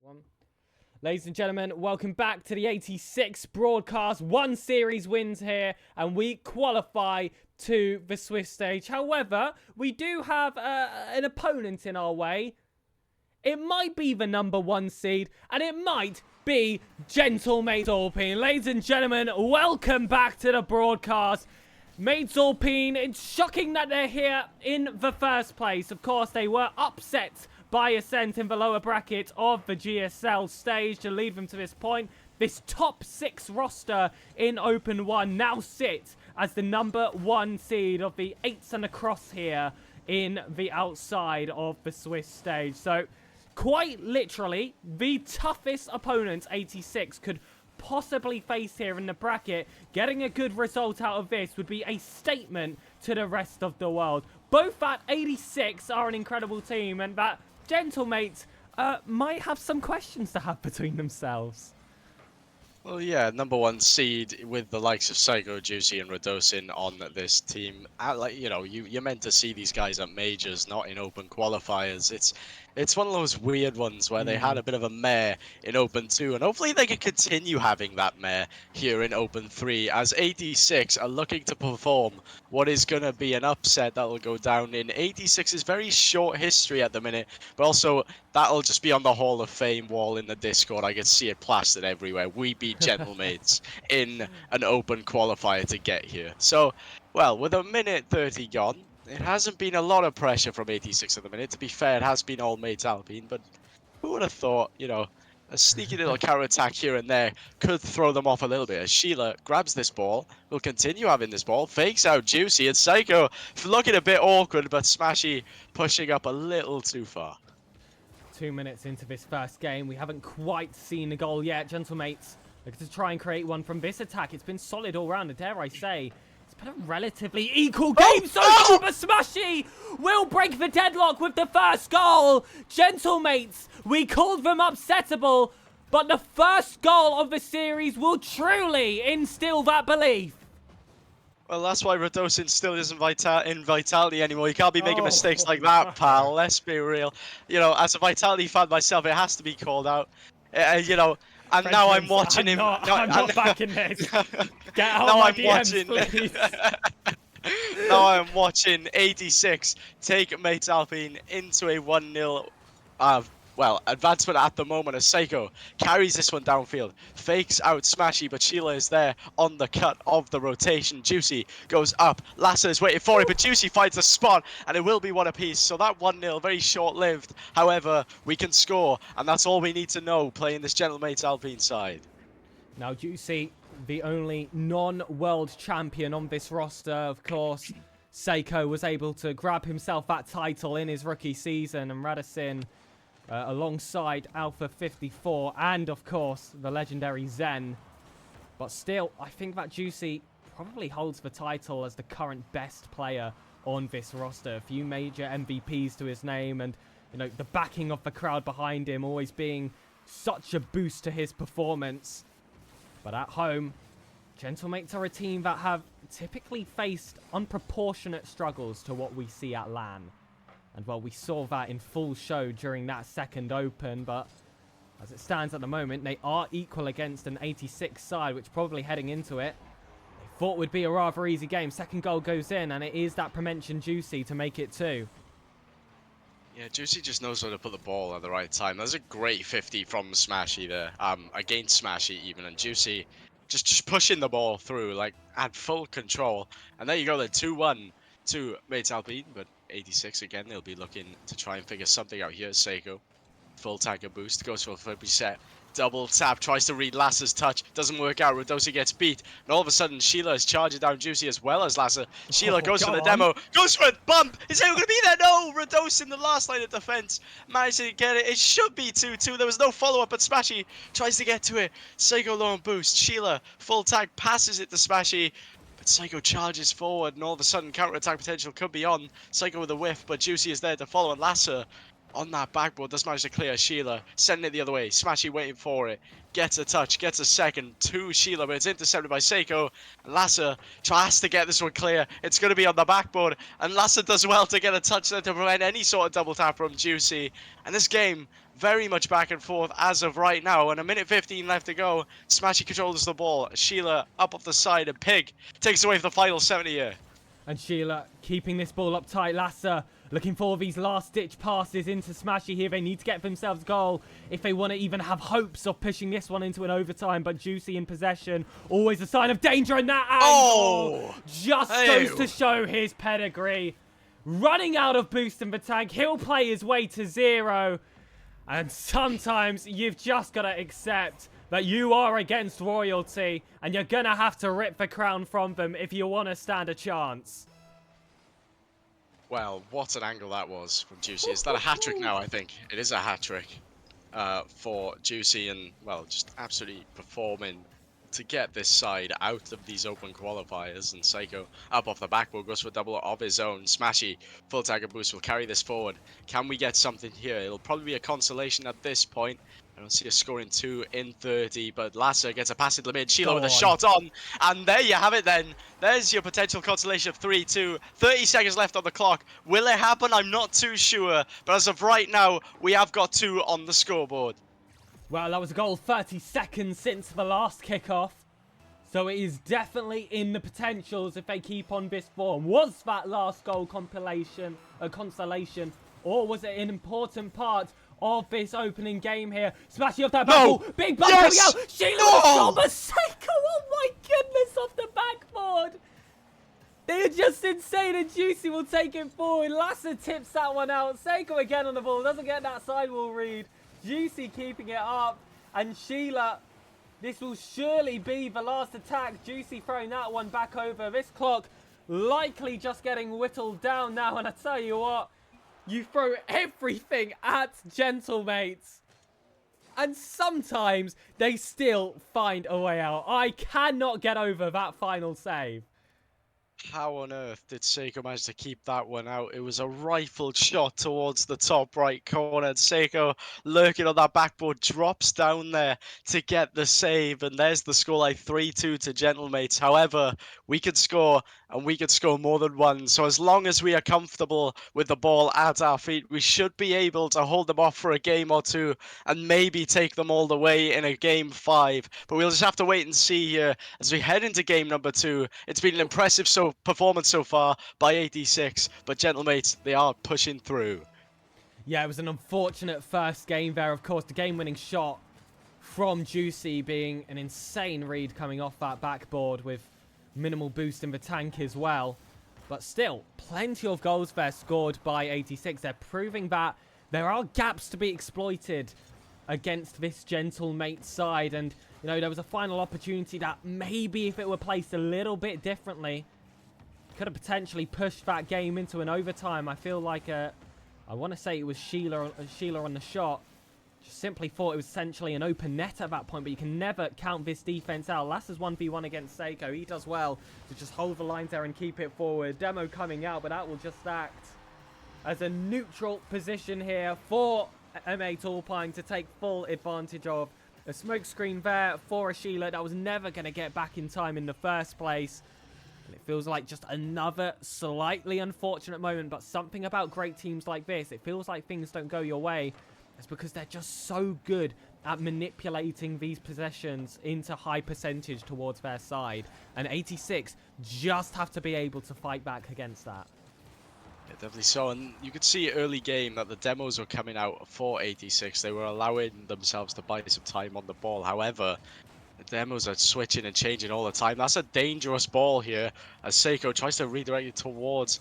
One. Ladies and gentlemen, welcome back to the 86 broadcast. One series wins here, and we qualify to the Swiss stage. However, we do have an opponent in our way. It might be the #1 seed, and it might be Gentle Mate Alpine. Ladies and gentlemen, welcome back to the broadcast. Mates Alpine, it's shocking that they're here in the first place. Of course, they were upset by Ascent in the lower bracket of the GSL stage to lead them to this point. This top 6 roster in Open 1 now sits as the #1 seed of the 8s and across here in the outside of the Swiss stage. So, quite literally, the toughest opponent 86 could possibly face here in the bracket. Getting a good result out of this would be a statement to the rest of the world. Both that 86 are an incredible team, and that Gentlemates might have some questions to have between themselves. Well, yeah, #1 seed with the likes of Psycho, Juicy, and Radosin on this team. You're meant to see these guys at majors, not in open qualifiers. It's one of those weird ones where they had a bit of a mare in Open 2, and hopefully they can continue having that mare here in Open 3, as 86 are looking to perform what is going to be an upset that will go down in 86's very short history at the minute, but also that'll just be on the Hall of Fame wall in the Discord. I can see it plastered everywhere. We beat Gentlemates in an open qualifier to get here. So, well, with a minute 30 gone, it hasn't been a lot of pressure from 86 at the minute. To be fair, it has been all Mates Alpine, but who would have thought, a sneaky little counter attack here and there could throw them off a little bit. As Sheila grabs this ball, will continue having this ball, fakes out Juicy, and Psycho looking a bit awkward, but Smashy pushing up a little too far. 2 minutes into this first game, we haven't quite seen a goal yet. Gentlemates looking to try and create one from this attack. It's been solid all round, and dare I say, it's been a relatively equal game so far, but Smashy will break the deadlock with the first goal. Gentlemates, we called them upsettable, but the first goal of the series will truly instill that belief. Well, that's why Radosin still isn't in Vitality anymore. You can't be making mistakes like that, pal. Let's be real. As a Vitality fan myself, it has to be called out. And now I'm watching him. I'm not backing this. Get out of my DMs, please. Now I'm watching 86 take Mates Alpine into a 1-0 advancement at the moment as Seiko carries this one downfield, fakes out Smashy, but Sheila is there on the cut of the rotation. Juicy goes up, Lassa is waiting for it, but Juicy finds a spot, and it will be one apiece. So that 1-0, very short-lived. However, we can score, and that's all we need to know playing this Gentlemates Alpine side. Now, Juicy, the only non-world champion on this roster, of course. Seiko was able to grab himself that title in his rookie season, and Radosin alongside Alpha 54 and, of course, the legendary Zen. But still, I think that Juicy probably holds the title as the current best player on this roster. A few major MVPs to his name, and, the backing of the crowd behind him always being such a boost to his performance. But at home, Gentlemates are a team that have typically faced unproportionate struggles to what we see at LAN. And, well, we saw that in full show during that second open, but as it stands at the moment, they are equal against an 86 side, which probably heading into it, they thought would be a rather easy game. Second goal goes in, and it is that prementioned Juicy to make it 2. Yeah, Juicy just knows where to put the ball at the right time. That's a great 50 from Smashy there, against Smashy even, and Juicy just pushing the ball through, had full control. And there you go, then 2-1 to Mates Alpine, but 86 again, they'll be looking to try and figure something out here. Seiko, full tanker boost, goes for a flip reset, double tap, tries to read Lassa's touch, doesn't work out, Radosi gets beat, and all of a sudden Sheila is charging down Juicy as well as Lassa. Sheila goes for the demo, goes for a bump, is it going to be there? No, Radosi in the last line of defense, managed to get it, it should be 2-2, there was no follow-up, but Smashy tries to get to it, Seiko low on boost, Sheila, full tag, passes it to Smashy, but Psycho charges forward, and all of a sudden counter-attack potential could be on. Psycho with a whiff, but Juicy is there to follow, and Lassa on that backboard, does manage to clear Sheila, sending it the other way. Smashy waiting for it, gets a touch, gets a second to Sheila, but it's intercepted by Seiko. And Lassa tries to get this one clear. It's going to be on the backboard, and Lassa does well to get a touch there to prevent any sort of double tap from Juicy. And this game, very much back and forth as of right now, and a minute 15 left to go. Smashy controls the ball. Sheila up off the side, and Pig takes away for the final 70 here. And Sheila keeping this ball up tight. Lassa looking for these last-ditch passes into Smashy here. They need to get themselves a goal if they want to even have hopes of pushing this one into an overtime. But Juicy in possession. Always a sign of danger in that angle. Just goes to show his pedigree. Running out of boost in the tank. He'll play his way to 0. And sometimes you've just got to accept that you are against royalty, and you're going to have to rip the crown from them if you want to stand a chance. Well, what an angle that was from Juicy. Is that a hat-trick now, I think? It is a hat-trick for Juicy, and, well, just absolutely performing to get this side out of these open qualifiers. And Seiko up off the backboard goes for a double of his own. Smashy, full tag and boost will carry this forward. Can we get something here? It'll probably be a consolation at this point. I don't see a scoring 2 in 30, but Lassa gets a pass into the mid. Sheila with a shot on, and there you have it then. There's your potential consolation of 3-2. 30 seconds left on the clock. Will it happen? I'm not too sure, but as of right now, we have got 2 on the scoreboard. Well, that was a goal 30 seconds since the last kickoff. So it is definitely in the potentials if they keep on this form. Was that last goal compilation a consolation, or was it an important part of this opening game here? Smashing off that back ball. Big ball coming out. Sheila with Seiko. Oh my goodness, off the backboard. They are just insane, and Juicy will take it forward. Lassa tips that one out. Seiko again on the ball. Doesn't get that sidewall read. Juicy keeping it up. And Sheila, this will surely be the last attack. Juicy throwing that one back over. This clock likely just getting whittled down now. And I tell you what, you throw everything at Gentlemates, and sometimes they still find a way out. I cannot get over that final save. How on earth did Seiko manage to keep that one out? It was a rifled shot towards the top right corner, and Seiko, lurking on that backboard, drops down there to get the save, and there's the scoreline 3-2 to Gentlemates. However, we could score, and we could score more than one, so as long as we are comfortable with the ball at our feet, we should be able to hold them off for a game or two, and maybe take them all the way in a game 5. But we'll just have to wait and see here as we head into game number 2. It's been an impressive performance so far by 86, but Gentlemates, they are pushing through. Yeah, it was an unfortunate first game there. Of course, the game-winning shot from Juicy being an insane read coming off that backboard with minimal boost in the tank as well. But still, plenty of goals there scored by 86. They're proving that there are gaps to be exploited against this Gentlemate side. And, you know, there was a final opportunity that maybe if it were placed a little bit differently, could have potentially pushed that game into an overtime. I feel like, I want to say it was Sheila on the shot. Just simply thought it was essentially an open net at that point, but you can never count this defense out. Lassa's 1v1 against Seiko. He does well to just hold the lines there and keep it forward. Demo coming out, but that will just act as a neutral position here for M8 Alpine to take full advantage of. A smoke screen there for a Sheila that was never going to get back in time in the first place. And it feels like just another slightly unfortunate moment, but something about great teams like this, it feels like things don't go your way. It's because they're just so good at manipulating these possessions into high percentage towards their side. And 86 just have to be able to fight back against that. Yeah, definitely so. And you could see early game that the demos were coming out for 86. They were allowing themselves to buy some time on the ball. However, the demos are switching and changing all the time. That's a dangerous ball here as Seiko tries to redirect it towards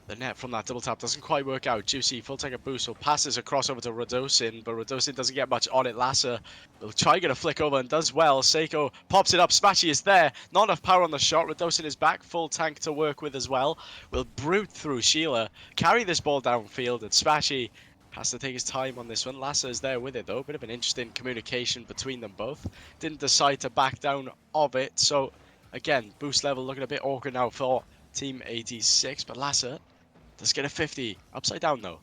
the net from that double tap. Doesn't quite work out. Juicy, full take a boost, will passes across over to Radosin, but Radosin doesn't get much on it. Lassa will try and get a flick over and does well. Seiko pops it up. Smashy is there. Not enough power on the shot. Radosin is back. Full tank to work with as well. Will brute through Sheila. Carry this ball downfield, and Smashy has to take his time on this one. Lassa is there with it though. Bit of an interesting communication between them both. Didn't decide to back down of it. So again, boost level looking a bit awkward now for Team 86, but Lassa does get a 50. Upside down though.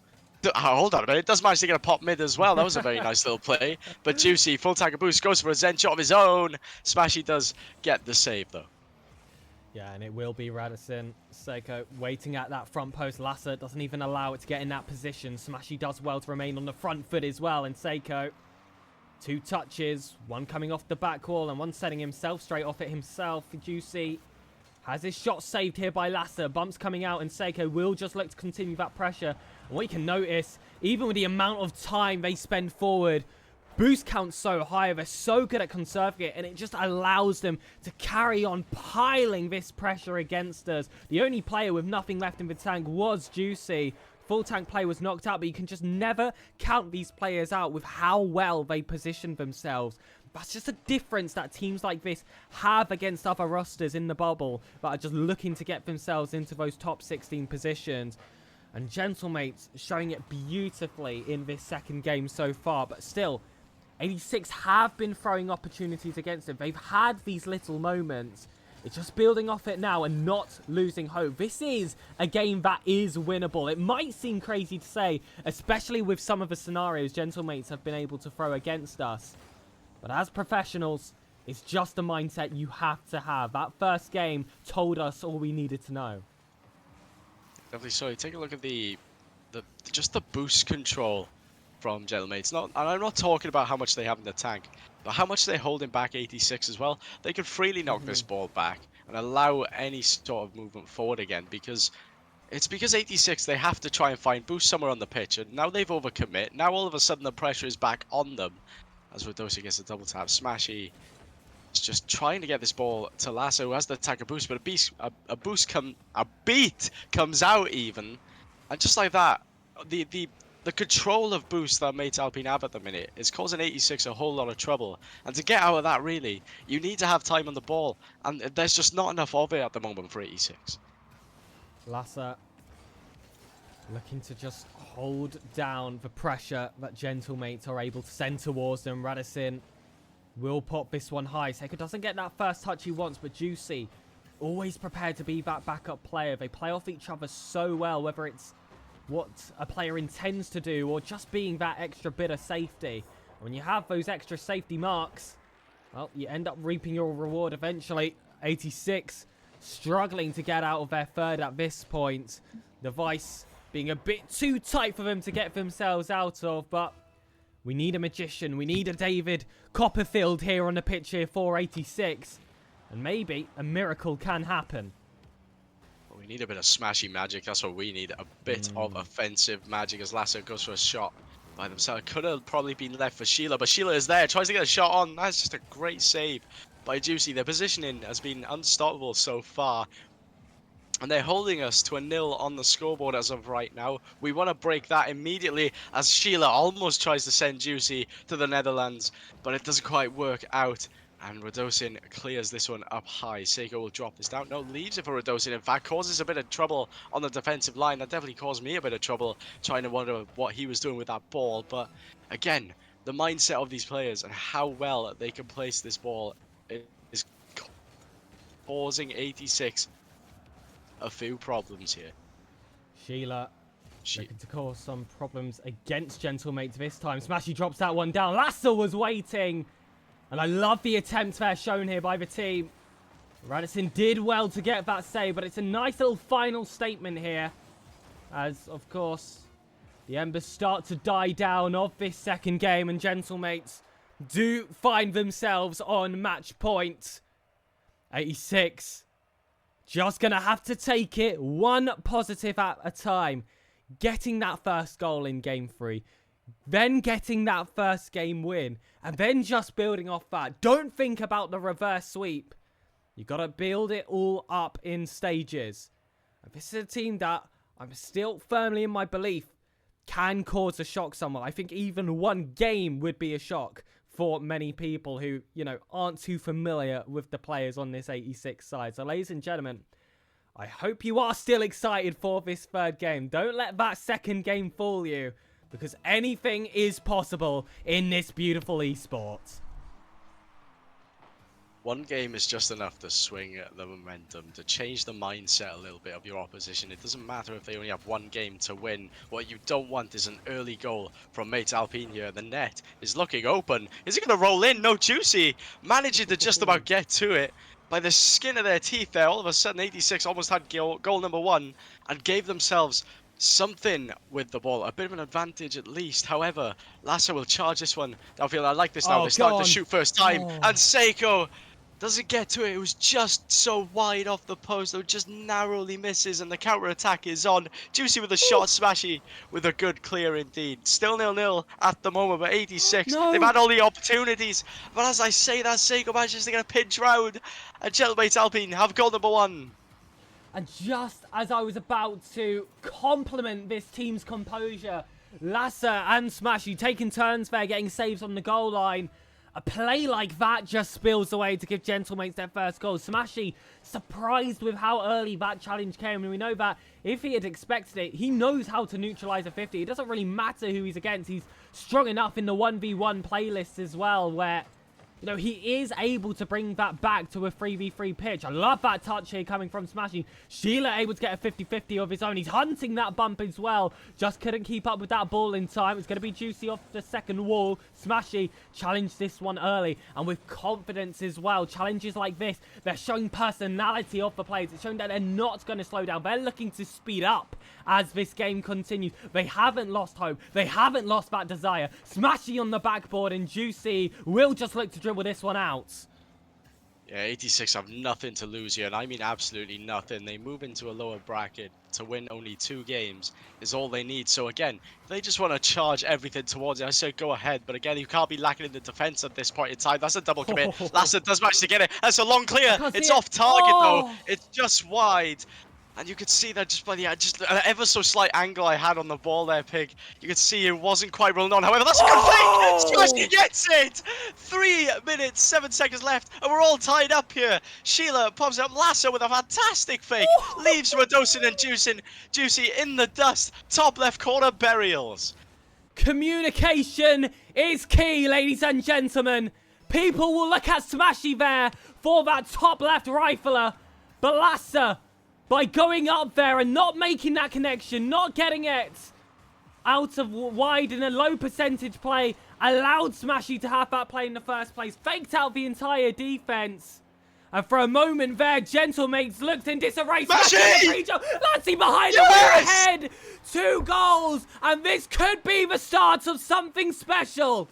Hold on a minute. It does manage to get a pop mid as well. That was a very nice little play. But Juicy, full tank of boost, goes for a Zen shot of his own. Smashy does get the save, though. Yeah, and it will be Radisson. Seiko waiting at that front post. Lasser doesn't even allow it to get in that position. Smashy does well to remain on the front foot as well. And Seiko, 2 touches, one coming off the back wall and one setting himself straight off it himself. Juicy has his shot saved here by Lasser. Bumps coming out and Seiko will just look to continue that pressure. And what you can notice, even with the amount of time they spend forward, boost count's so high, they're so good at conserving it, and it just allows them to carry on piling this pressure against us. The only player with nothing left in the tank was Juicy. Full tank play was knocked out, but you can just never count these players out with how well they position themselves. That's just a difference that teams like this have against other rosters in the bubble that are just looking to get themselves into those top 16 positions. And Gentlemates showing it beautifully in this second game so far, but still, Eighty6 have been throwing opportunities against them. They've had these little moments. It's just building off it now and not losing hope. This is a game that is winnable. It might seem crazy to say, especially with some of the scenarios Gentlemates have been able to throw against us. But as professionals, it's just a mindset you have to have. That first game told us all we needed to know. Definitely so. Take a look at just the boost control from Gentlemates. And I'm not talking about how much they have in the tank, but how much they're holding back 86 as well. They could freely knock this ball back and allow any sort of movement forward again, because 86 they have to try and find boost somewhere on the pitch, and now they've overcommit. Now all of a sudden the pressure is back on them as Radosi gets a double tap. Smashy is just trying to get this ball to Lasso, who has the attacker boost, but a beat comes out even, and just like that, the control of boost that Mates Alpine have at the minute is causing 86 a whole lot of trouble. And to get out of that, really, you need to have time on the ball, and there's just not enough of it at the moment for 86. Lasser looking to just hold down the pressure that Gentlemates are able to send towards them. Radisson will pop this one high. Seiko doesn't get that first touch he wants, but Juicy always prepared to be that backup player. They play off each other so well, whether it's what a player intends to do or just being that extra bit of safety. When you have those extra safety marks, well, you end up reaping your reward eventually. 86 struggling to get out of their third at this point. The vice being a bit too tight for them to get themselves out of, but we need a magician. We need a David Copperfield here on the pitch here for 86. And maybe a miracle can happen. We need a bit of smashy magic. That's what we need. A bit of offensive magic as Lasso goes for a shot by themselves. Could have probably been left for Sheila, but Sheila is there. Tries to get a shot on. That's just a great save by Juicy. Their positioning has been unstoppable so far, and they're holding us to a 0 on the scoreboard as of right now. We want to break that immediately as Sheila almost tries to send Juicy to the Netherlands, but it doesn't quite work out. And Radosin clears this one up high. Seiko will drop this down. No, leaves it for Radosin. In fact, causes a bit of trouble on the defensive line. That definitely caused me a bit of trouble trying to wonder what he was doing with that ball. But again, the mindset of these players and how well they can place this ball is causing 86 a few problems here. Sheila looking to cause some problems against Gentlemates this time. Smashy drops that one down. Lasser was waiting. And I love the attempt there shown here by the team. Radisson did well to get that save, but it's a nice little final statement here. As, of course, the embers start to die down of this second game, and Gentlemates do find themselves on match point. 86 just going to have to take it one positive at a time. Getting that first goal in game 3. Then getting that first game win, and then just building off that. Don't think about the reverse sweep. You got to build it all up in stages. And this is a team that I'm still firmly in my belief can cause a shock somewhere. I think even one game would be a shock for many people who, you know, aren't too familiar with the players on this 86 side. So, ladies and gentlemen, I hope you are still excited for this third game. Don't let that second game fool you, because anything is possible in this beautiful esports. One game is just enough to swing the momentum, to change the mindset a little bit of your opposition. It doesn't matter if they only have one game to win. What you don't want is an early goal from Mates Alpine here. The net is looking open. Is it going to roll in? No, Juicy managing to just about get to it. By the skin of their teeth there, all of a sudden 86 almost had goal number 1 and gave themselves something with the ball, a bit of an advantage at least. However, Lassa will charge this one downfield. I like this now. They start to shoot first time, and Seiko doesn't get to it. It was just so wide off the post, though, just narrowly misses, and the counter attack is on. Juicy with a shot, Smashy with a good clear indeed. Still 0-0 at the moment, but 86, they've had all the opportunities. But as I say that, Seiko manages to get a pinch round, and Gentleman's Alpine have goal number 1. And just as I was about to compliment this team's composure, Lassa and Smashy taking turns there, getting saves on the goal line. A play like that just spills away to give Gentlemates their first goal. Smashy surprised with how early that challenge came. And we know that if he had expected it, he knows how to neutralize a 50. It doesn't really matter who he's against. He's strong enough in the 1v1 playlist as well, where, you know, he is able to bring that back to a 3v3 pitch. I love that touch here coming from Smashy. Sheila able to get a 50-50 of his own. He's hunting that bump as well. Just couldn't keep up with that ball in time. It's going to be Juicy off the second wall. Smashy challenged this one early and with confidence as well. Challenges like this, they're showing personality of the players. It's showing that they're not going to slow down. They're looking to speed up as this game continues. They haven't lost hope. They haven't lost that desire. Smashy on the backboard, and Juicy will just look to dribble this one out. Yeah, 86 have nothing to lose here, and I mean absolutely nothing. They move into a lower bracket to win only 2 games is all they need. So again, they just want to charge everything towards it. I said go ahead, but again, you can't be lacking in the defense at this point in time. That's a double commit. Lassa does manage to get it. That's a long clear. It's off target though. It's just wide. And you could see that just by the just an ever so slight angle I had on the ball there, Pig. You could see it wasn't quite rolling on. However, that's a good fake. Smashy gets it. 3 minutes, 7 seconds left, and we're all tied up here. Sheila pops up. Lassa with a fantastic fake. Leaves Radosin and Juicy in the dust. Top left corner burials. Communication is key, ladies and gentlemen. People will look at Smashy there for that top left rifler, but Lassa, by going up there and not making that connection, not getting it out of wide in a low percentage play, allowed Smashy to have that play in the first place, faked out the entire defense. And for a moment there, Gentlemates looked in disarray. Smashy! Lassie behind the head. 2 goals, and this could be the start of something special.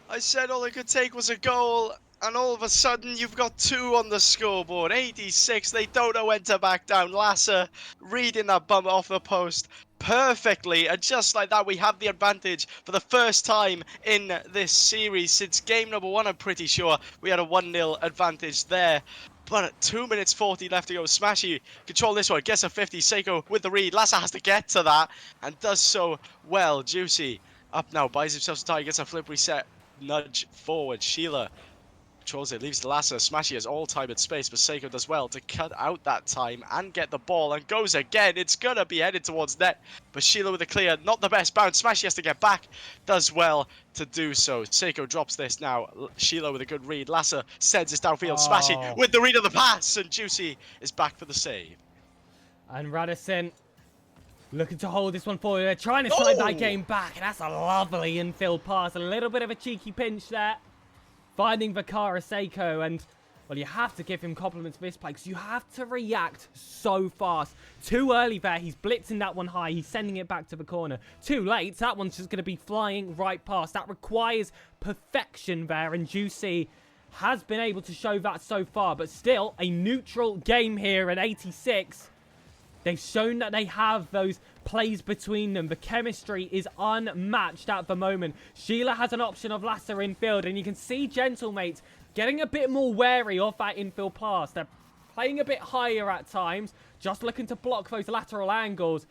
I said all it could take was a goal, and all of a sudden you've got 2 on the scoreboard. 86, they don't know when to back down. Lassa reading that bump off the post perfectly, and just like that we have the advantage for the first time in this series since game number 1. I'm pretty sure we had a 1-0 advantage there. But at 2 minutes 40 left to go. Smashy control this one, gets a 50. Seiko with the read. Lassa has to get to that and does so well. Juicy up now, buys himself some time, gets a flip reset, nudge forward. Sheila controls it, leaves Lassa. Smashy has all time and space, but Seiko does well to cut out that time and get the ball, and goes again. It's gonna be headed towards net, but Sheila with a clear, not the best bounce. Smashy has to get back, does well to do so. Seiko drops this now. Sheila with a good read. Lassa sends this downfield. Smashy with the read of the pass, and Juicy is back for the save. And Radisson looking to hold this one forward. They're trying to slide that game back, and that's a lovely infield pass. A little bit of a cheeky pinch there, finding Vakara Seiko, and, well, you have to give him compliments for this play, because you have to react so fast. Too early there, he's blitzing that one high, he's sending it back to the corner. Too late, that one's just going to be flying right past. That requires perfection there, and Juicy has been able to show that so far, but still, a neutral game here at 86. They've shown that they have those plays between them. The chemistry is unmatched at the moment. Sheila has an option of Lassa infield, and you can see Gentlemates getting a bit more wary of that infield pass. They're playing a bit higher at times, just looking to block those lateral angles.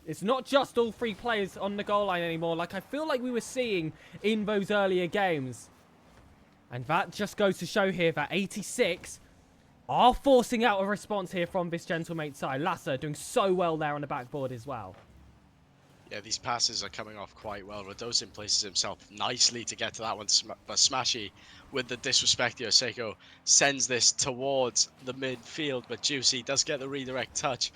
It's not just all 3 players on the goal line anymore, like I feel like we were seeing in those earlier games. And that just goes to show here that 86 are forcing out a response here from this Gentlemate side. Lassa doing so well there on the backboard as well. Yeah, these passes are coming off quite well. Radosin places himself nicely to get to that one, but Smashy, with the disrespect here, Seiko sends this towards the midfield, but Juicy does get the redirect touch.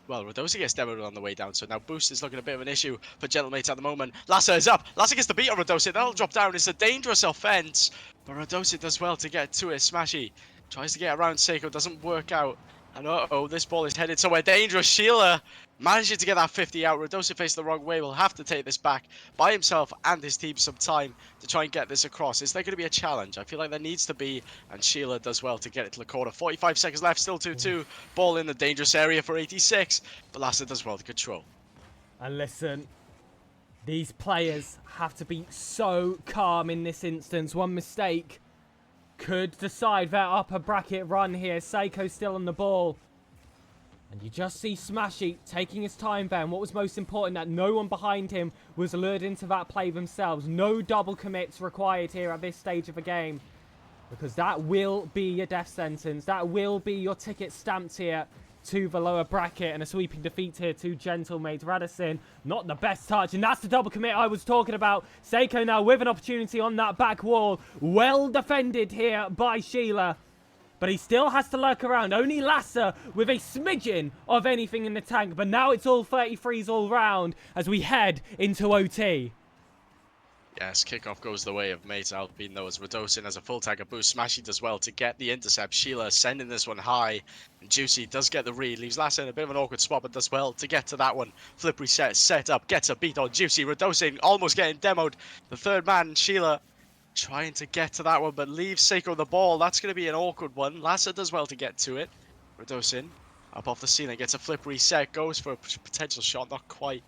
Well, Radosin gets demoed on the way down, so now Boost is looking a bit of an issue for Gentlemates at the moment. Lassa is up. Lassa gets the beat on Radosin. That'll drop down. It's a dangerous offense, but Radosin does well to get to it. Smashy tries to get around Seiko, doesn't work out. And uh-oh, this ball is headed somewhere dangerous. Sheila manages to get that 50 out. Radosin faced the wrong way. Will have to take this back by himself and his team some time to try and get this across. Is there going to be a challenge? I feel like there needs to be, and Sheila does well to get it to the corner. 45 seconds left, still 2-2. Ball in the dangerous area for 86, but Lassa does well to control. And listen, these players have to be so calm in this instance. One mistake could decide their upper bracket run here. Seiko's still on the ball. And you just see Smashy taking his time there. And what was most important, that no one behind him was lured into that play themselves. No double commits required here at this stage of the game. Because that will be your death sentence. That will be your ticket stamped here to the lower bracket. And a sweeping defeat here to Gentlemates. Radisson, not the best touch. And that's the double commit I was talking about. Seiko now with an opportunity on that back wall. Well defended here by Sheila. But he still has to lurk around. Only Lassa with a smidgen of anything in the tank. But now it's all 33s all round as we head into OT. Yes, kickoff goes the way of Mate Alpine, though, as Radosin has a full tank of boost. Smashy does well to get the intercept. Sheila sending this one high. And Juicy does get the read. Leaves Lassa in a bit of an awkward spot, but does well to get to that one. Flip reset, set up, gets a beat on Juicy. Radosin almost getting demoed. The third man, Sheila, trying to get to that one, but leaves Seiko the ball. That's going to be an awkward one. Lassa does well to get to it. Radosin up off the ceiling, gets a flip reset, goes for a potential shot, not quite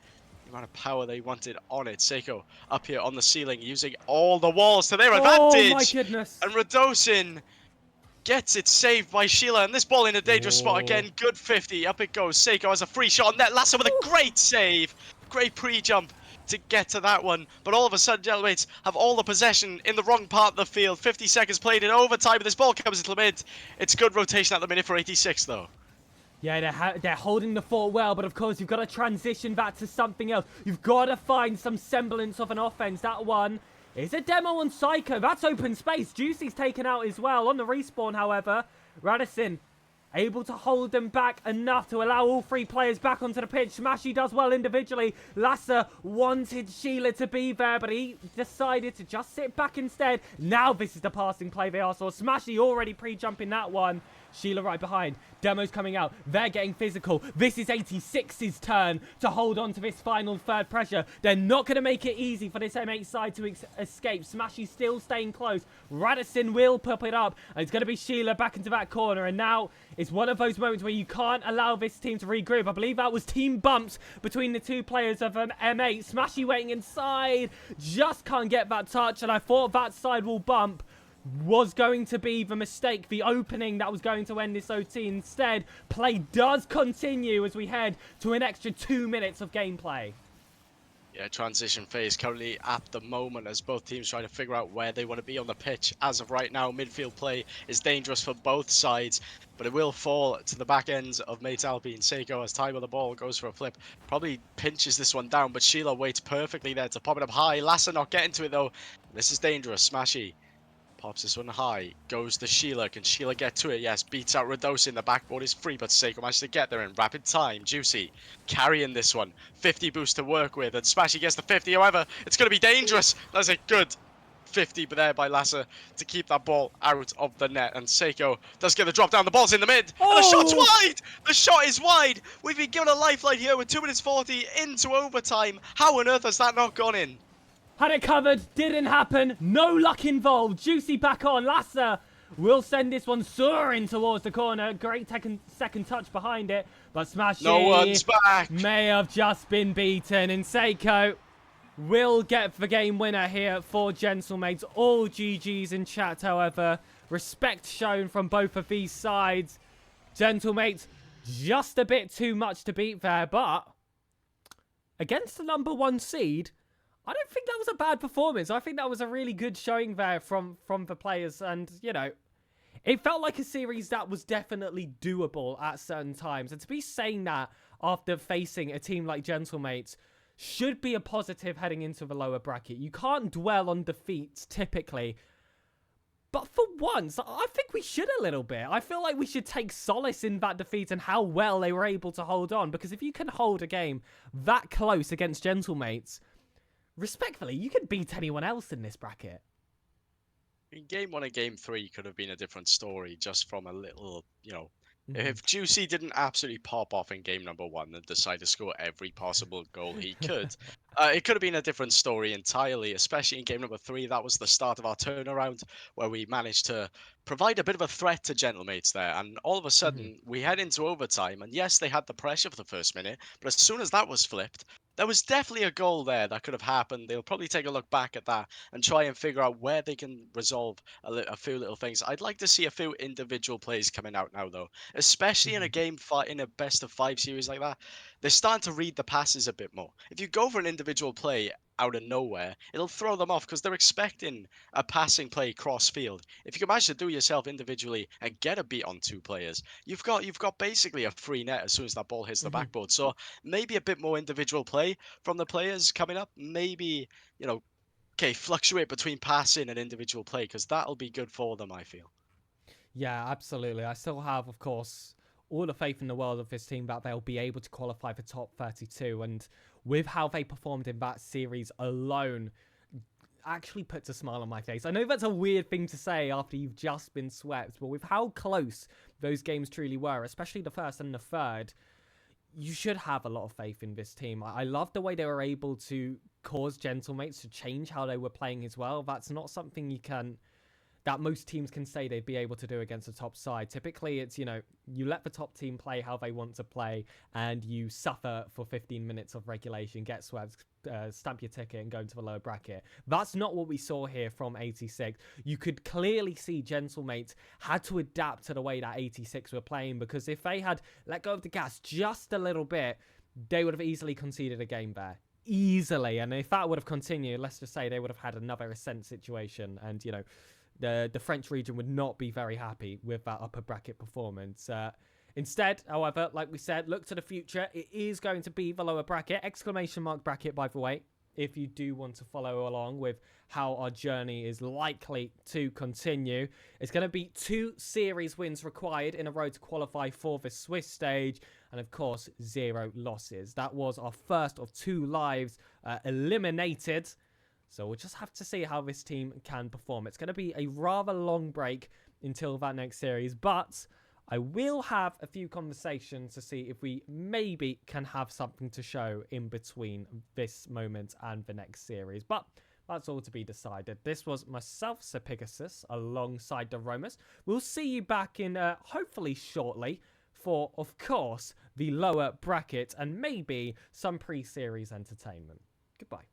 the amount of power they wanted on it. Seiko up here on the ceiling, using all the walls to their advantage. Oh my goodness. And Radosin gets it saved by Sheila, and this ball in a dangerous spot again. Good 50, up it goes. Seiko has a free shot on net. Lassa with a great save. Great pre-jump to get to that one, but all of a sudden Gentlemates have all the possession in the wrong part of the field. 50 seconds played in overtime, but this ball comes into the mid. It's good rotation at the minute for 86 though. Yeah, they're holding the fort well, but of course you've got to transition that to something else. You've got to find some semblance of an offense. That one is a demo on Psycho. That's open space. Juicy's taken out as well. On the respawn, however, Radisson able to hold them back enough to allow all three players back onto the pitch. Smashy does well individually. Lassa wanted Sheila to be there, but he decided to just sit back instead. Now this is the passing play they asked for. Smashy already pre-jumping that one. Sheila right behind. Demo's coming out. They're getting physical. This is 86's turn to hold on to this final third pressure. They're not going to make it easy for this M8 side to escape. Smashy's still staying close. Radisson will pop it up. And it's going to be Sheila back into that corner. And now it's one of those moments where you can't allow this team to regroup. I believe that was team bumps between the two players of M8. Smashy waiting inside. Just can't get that touch. And I thought that side will bump was going to be the mistake, the opening that was going to end this OT. Instead, play does continue as we head to an extra 2 minutes of gameplay. Yeah, transition phase currently at the moment as both teams try to figure out where they want to be on the pitch. As of right now, midfield play is dangerous for both sides, but it will fall to the back ends of Mate Alpine. Seiko has time with the ball, goes for a flip, probably pinches this one down, but Sheila waits perfectly there to pop it up high. Lassa not getting to it though. This is dangerous. Smashy pops this one high, goes to Sheila. Can Sheila get to it? Yes, beats out Radosin. The backboard is free, but Seiko managed to get there in rapid time. Juicy carrying this one. 50 boost to work with, and Smashy gets the 50. However, it's going to be dangerous. That's a good 50 there by Lassa to keep that ball out of the net. And Seiko does get the drop down. The ball's in the mid. And the shot's wide! The shot is wide! We've been given a lifeline here with 2 minutes 40 into overtime. How on earth has that not gone in? Had it covered, didn't happen, no luck involved. Juicy back on, Lassa will send this one soaring towards the corner. Great second touch behind it, but Smashy no one's back. May have just been beaten, and Seiko will get the game winner here for Gentlemates. All GG's in chat, however. Respect shown from both of these sides. Gentlemates, just a bit too much to beat there, but against the number 1 seed, I don't think that was a bad performance. I think that was a really good showing there from the players. And, you know, it felt like a series that was definitely doable at certain times. And to be saying that after facing a team like Gentlemates, should be a positive heading into the lower bracket. You can't dwell on defeats typically. But for once, I think we should a little bit. I feel like we should take solace in that defeat and how well they were able to hold on. Because if you can hold a game that close against Gentlemates, respectfully, you can beat anyone else in this bracket. In game 1 and game 3 could have been a different story just from a little, if Juicy didn't absolutely pop off in game number 1 and decide to score every possible goal he could, it could have been a different story entirely, especially in game number 3. That was the start of our turnaround where we managed to provide a bit of a threat to Gentlemates there. And all of a sudden, we head into overtime. And yes, they had the pressure for the first minute, but as soon as that was flipped, there was definitely a goal there that could have happened. They'll probably take a look back at that and try and figure out where they can resolve a few little things. I'd like to see a few individual plays coming out now, though, especially in a game fight in a best of 5 series like that. They're starting to read the passes a bit more. If you go for an individual play out of nowhere, it'll throw them off because they're expecting a passing play cross field. If you can manage to do yourself individually and get a beat on 2 players, you've got basically a free net as soon as that ball hits the backboard. So maybe a bit more individual play from the players coming up. Maybe, okay, fluctuate between passing and individual play because that'll be good for them, I feel. Yeah, absolutely. I still have, of course, all the faith in the world of this team that they'll be able to qualify for top 32. And with how they performed in that series alone, actually puts a smile on my face. I know that's a weird thing to say after you've just been swept, but with how close those games truly were, especially the first and the third, you should have a lot of faith in this team. I love the way they were able to cause Gentlemates to change how they were playing as well. That's not something that most teams can say they'd be able to do against a top side. Typically, it's, you let the top team play how they want to play and you suffer for 15 minutes of regulation, get swept, stamp your ticket and go into the lower bracket. That's not what we saw here from 86. You could clearly see Gentlemates had to adapt to the way that 86 were playing, because if they had let go of the gas just a little bit, they would have easily conceded a game there. Easily. And if that would have continued, let's just say they would have had another ascent situation and, the French region would not be very happy with that upper bracket performance. Instead, however, like we said, look to the future. It is going to be the lower bracket, exclamation mark bracket, by the way, if you do want to follow along with how our journey is likely to continue. It's going to be 2 series wins required in a row to qualify for the Swiss stage, and of course, 0 losses. That was our first of 2 lives eliminated. So we'll just have to see how this team can perform. It's going to be a rather long break until that next series, but I will have a few conversations to see if we maybe can have something to show in between this moment and the next series. But that's all to be decided. This was myself, SirPigasus, alongside the Romas. We'll see you back in hopefully shortly for, of course, the lower bracket and maybe some pre-series entertainment. Goodbye.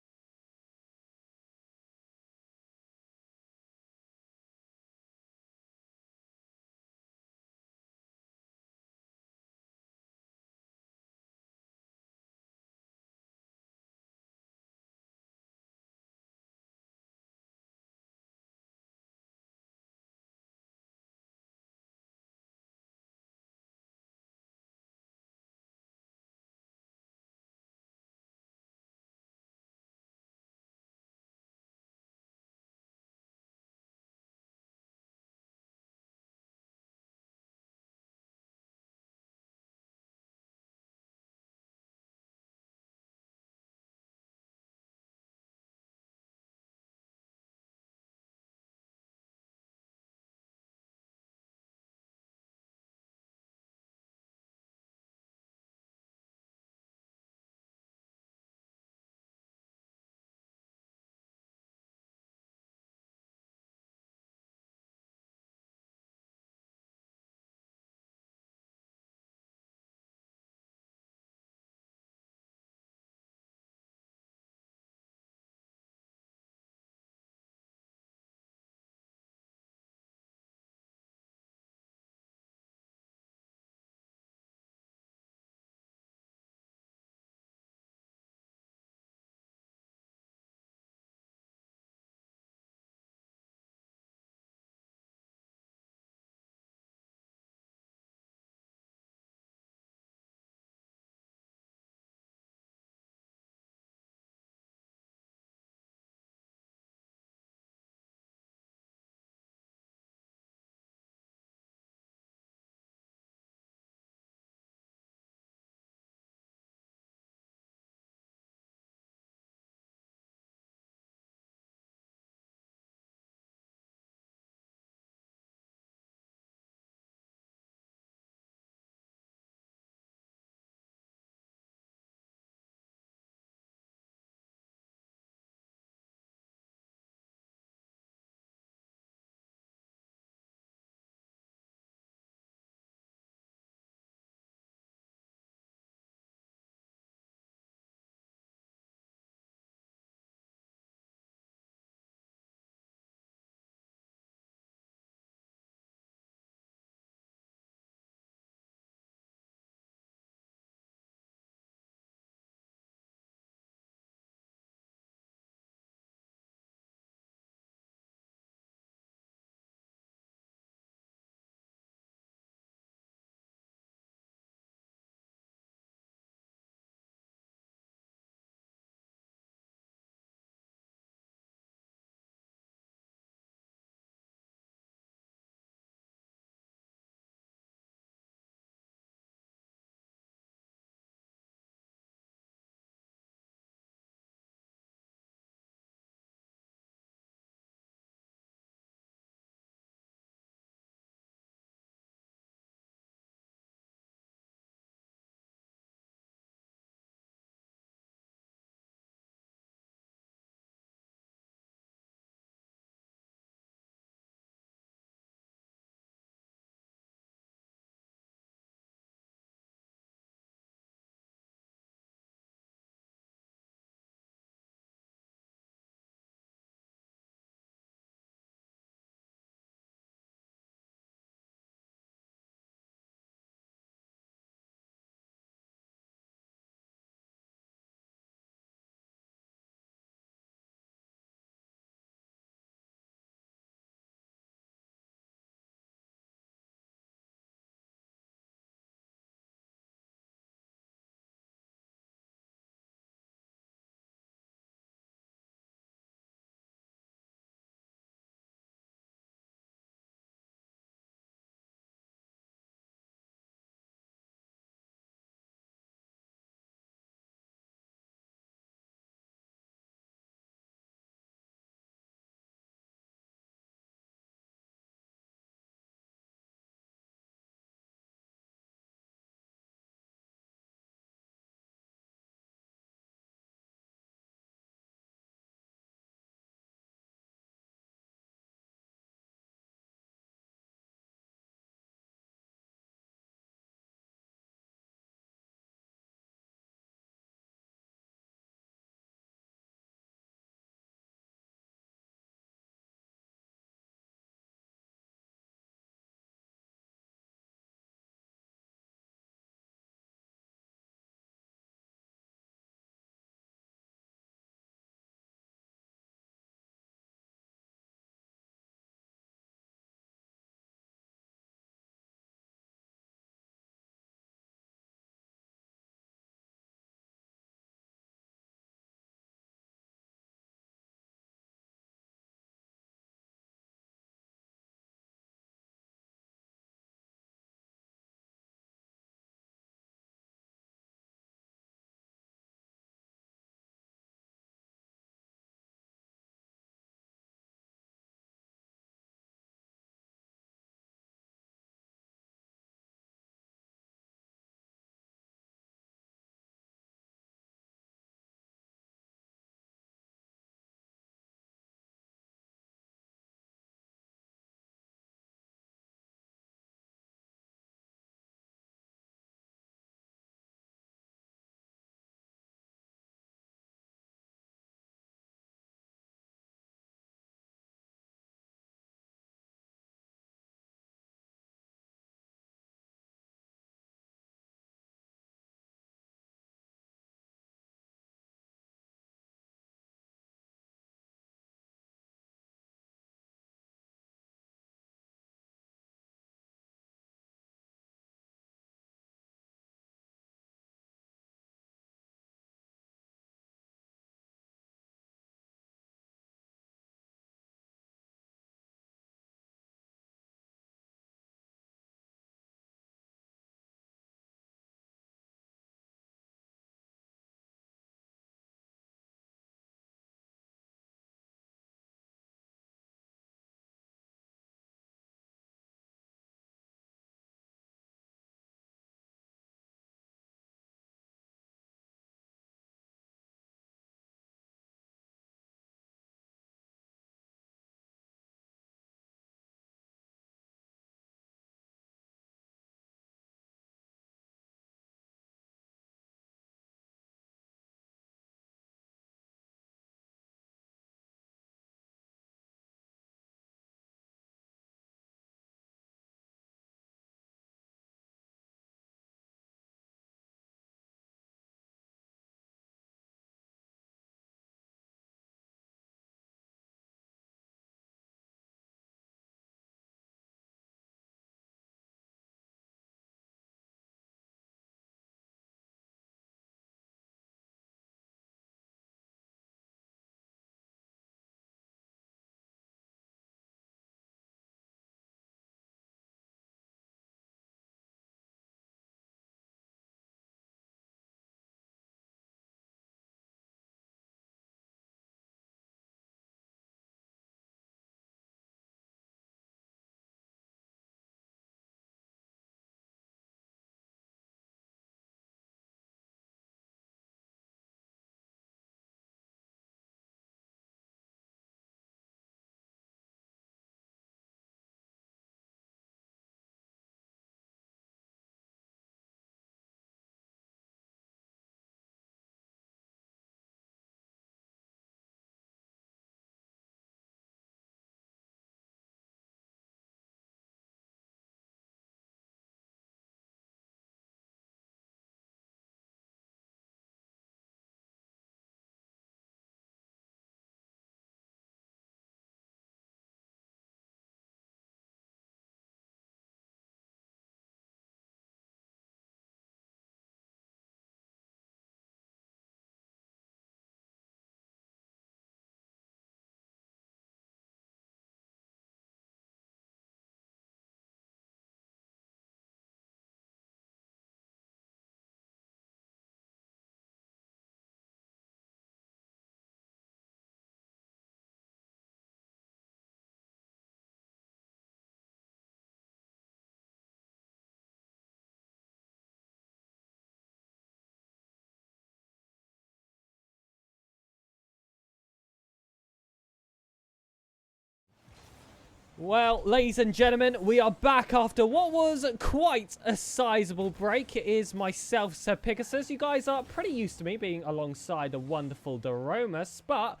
Well, ladies and gentlemen, we are back after what was quite a sizable break. It is myself, SirPigasus. You guys are pretty used to me being alongside the wonderful Doromus, but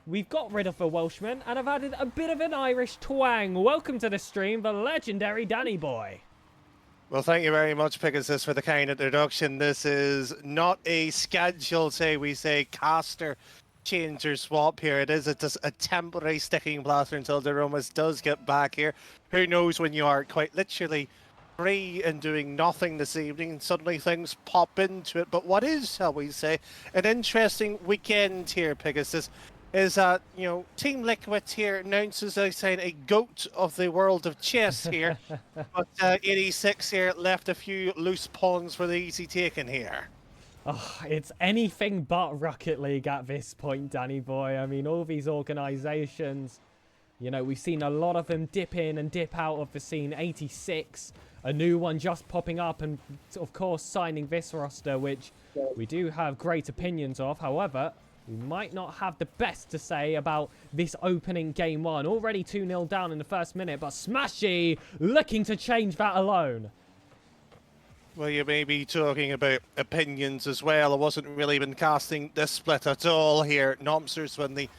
we've got rid of the Welshman and I've added a bit of an Irish twang. Welcome to the stream, the legendary Danny Boy. Well, thank you very much, Pegasus, for the kind introduction. This is not a scheduled, we say, caster change or swap here. It is just a temporary sticking plaster until Doromus does get back here. Who knows when you are quite literally free and doing nothing this evening and suddenly things pop into it. But what is, shall we say, an interesting weekend here, Pegasus, is that, Team Liquid here announces, I say, a GOAT of the world of chess here. But Eighty6 here left a few loose pawns for the easy taking here. Oh, it's anything but Rocket League at this point, Danny Boy. I mean, all these organizations, we've seen a lot of them dip in and dip out of the scene. 86, a new one just popping up and, of course, signing this roster, which we do have great opinions of. However, we might not have the best to say about this opening game one. Already 2-0 down in the first minute, but Smashy looking to change that alone. Well, you may be talking about opinions as well. I wasn't really been casting this split at all here. Nomsters when the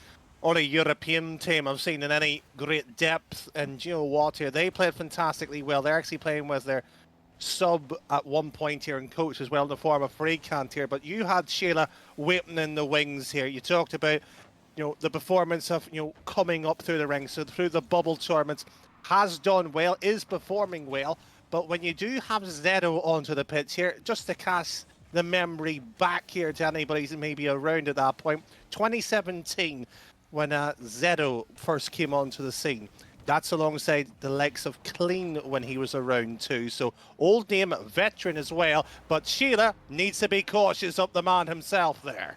only European team I've seen in any great depth. And you know what here? They played fantastically well. They're actually playing with their sub at one point here and coach as well in the form of Freakant here. But you had Sheila waiting in the wings here. You talked about, the performance of, coming up through the ranks, so through the bubble tournaments, has done well, is performing well. But when you do have Zedo onto the pitch here, just to cast the memory back here to anybody who may be around at that point, 2017, when Zedo first came onto the scene. That's alongside the likes of Clean when he was around too. So old name, veteran as well. But Sheila needs to be cautious of the man himself there.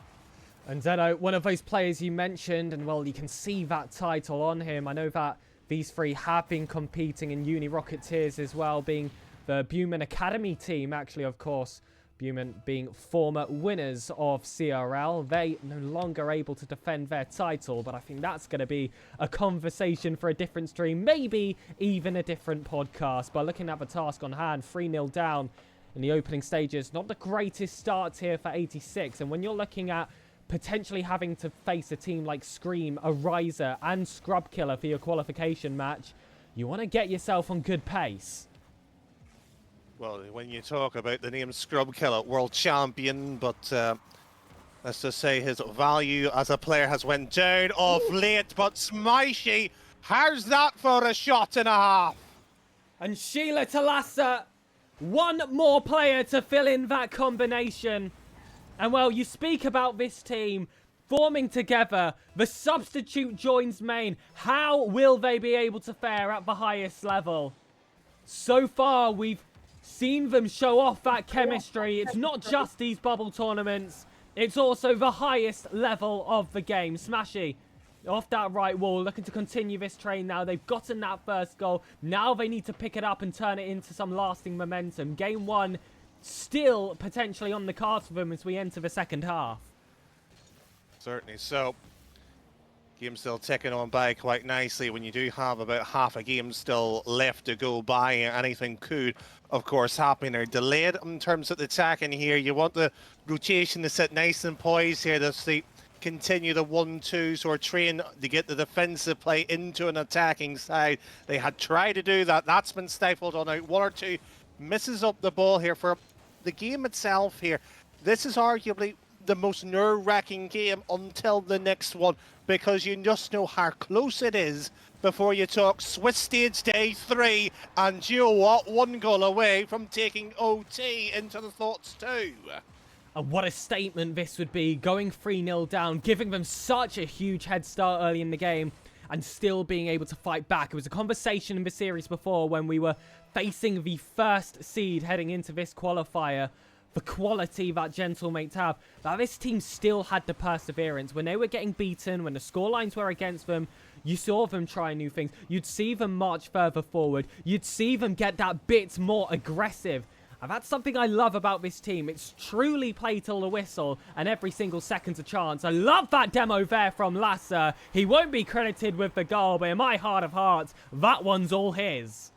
And Zedo, one of those players you mentioned, and well, you can see that title on him. I know that these three have been competing in Uni Rocketeers as well, being the Buman Academy team, actually, of course. Buman being former winners of CRL. They no longer able to defend their title, but I think that's going to be a conversation for a different stream, maybe even a different podcast. But looking at the task on hand, 3-0 down in the opening stages. Not the greatest start here for 86. And when you're looking at potentially having to face a team like Scream, Ariza, and Scrub Killer for your qualification match, you want to get yourself on good pace. Well, when you talk about the name Scrub Killer, world champion, but let's just say his value as a player has went down of late. But Smishy, how's that for a shot and a half? And Sheila Talassa, one more player to fill in that combination. And well, you speak about this team forming together. The substitute joins main. How will they be able to fare at the highest level? So far, we've seen them show off that chemistry. It's not just these bubble tournaments. It's also the highest level of the game. Smashy off that right wall, looking to continue this train now. They've gotten that first goal. Now they need to pick it up and turn it into some lasting momentum. Game one still potentially on the cards for them as we enter the second half. Certainly so. Game still ticking on by quite nicely when you do have about half a game still left to go by. Anything could, of course, happen or delayed in terms of the attacking here. You want the rotation to sit nice and poised here. That's the continue the 1-2s or train to get the defensive play into an attacking side. They had tried to do that. That's been stifled on out. One or two misses up the ball here for the game itself here. This is arguably the most nerve-wracking game until the next one, because you just know how close it is before you talk Swiss Stage Day 3, and you know what? One goal away from taking OT into the thoughts too. And what a statement this would be, going 3-0 down, giving them such a huge head start early in the game, and still being able to fight back. It was a conversation in the series before when we were facing the first seed heading into this qualifier. The quality that Gentlemates have, that this team still had the perseverance. When they were getting beaten, when the scorelines were against them, you saw them try new things. You'd see them march further forward. You'd see them get that bit more aggressive. And that's something I love about this team. It's truly play till the whistle, and every single second's a chance. I love that demo there from Lasser. He won't be credited with the goal, but in my heart of hearts, that one's all his.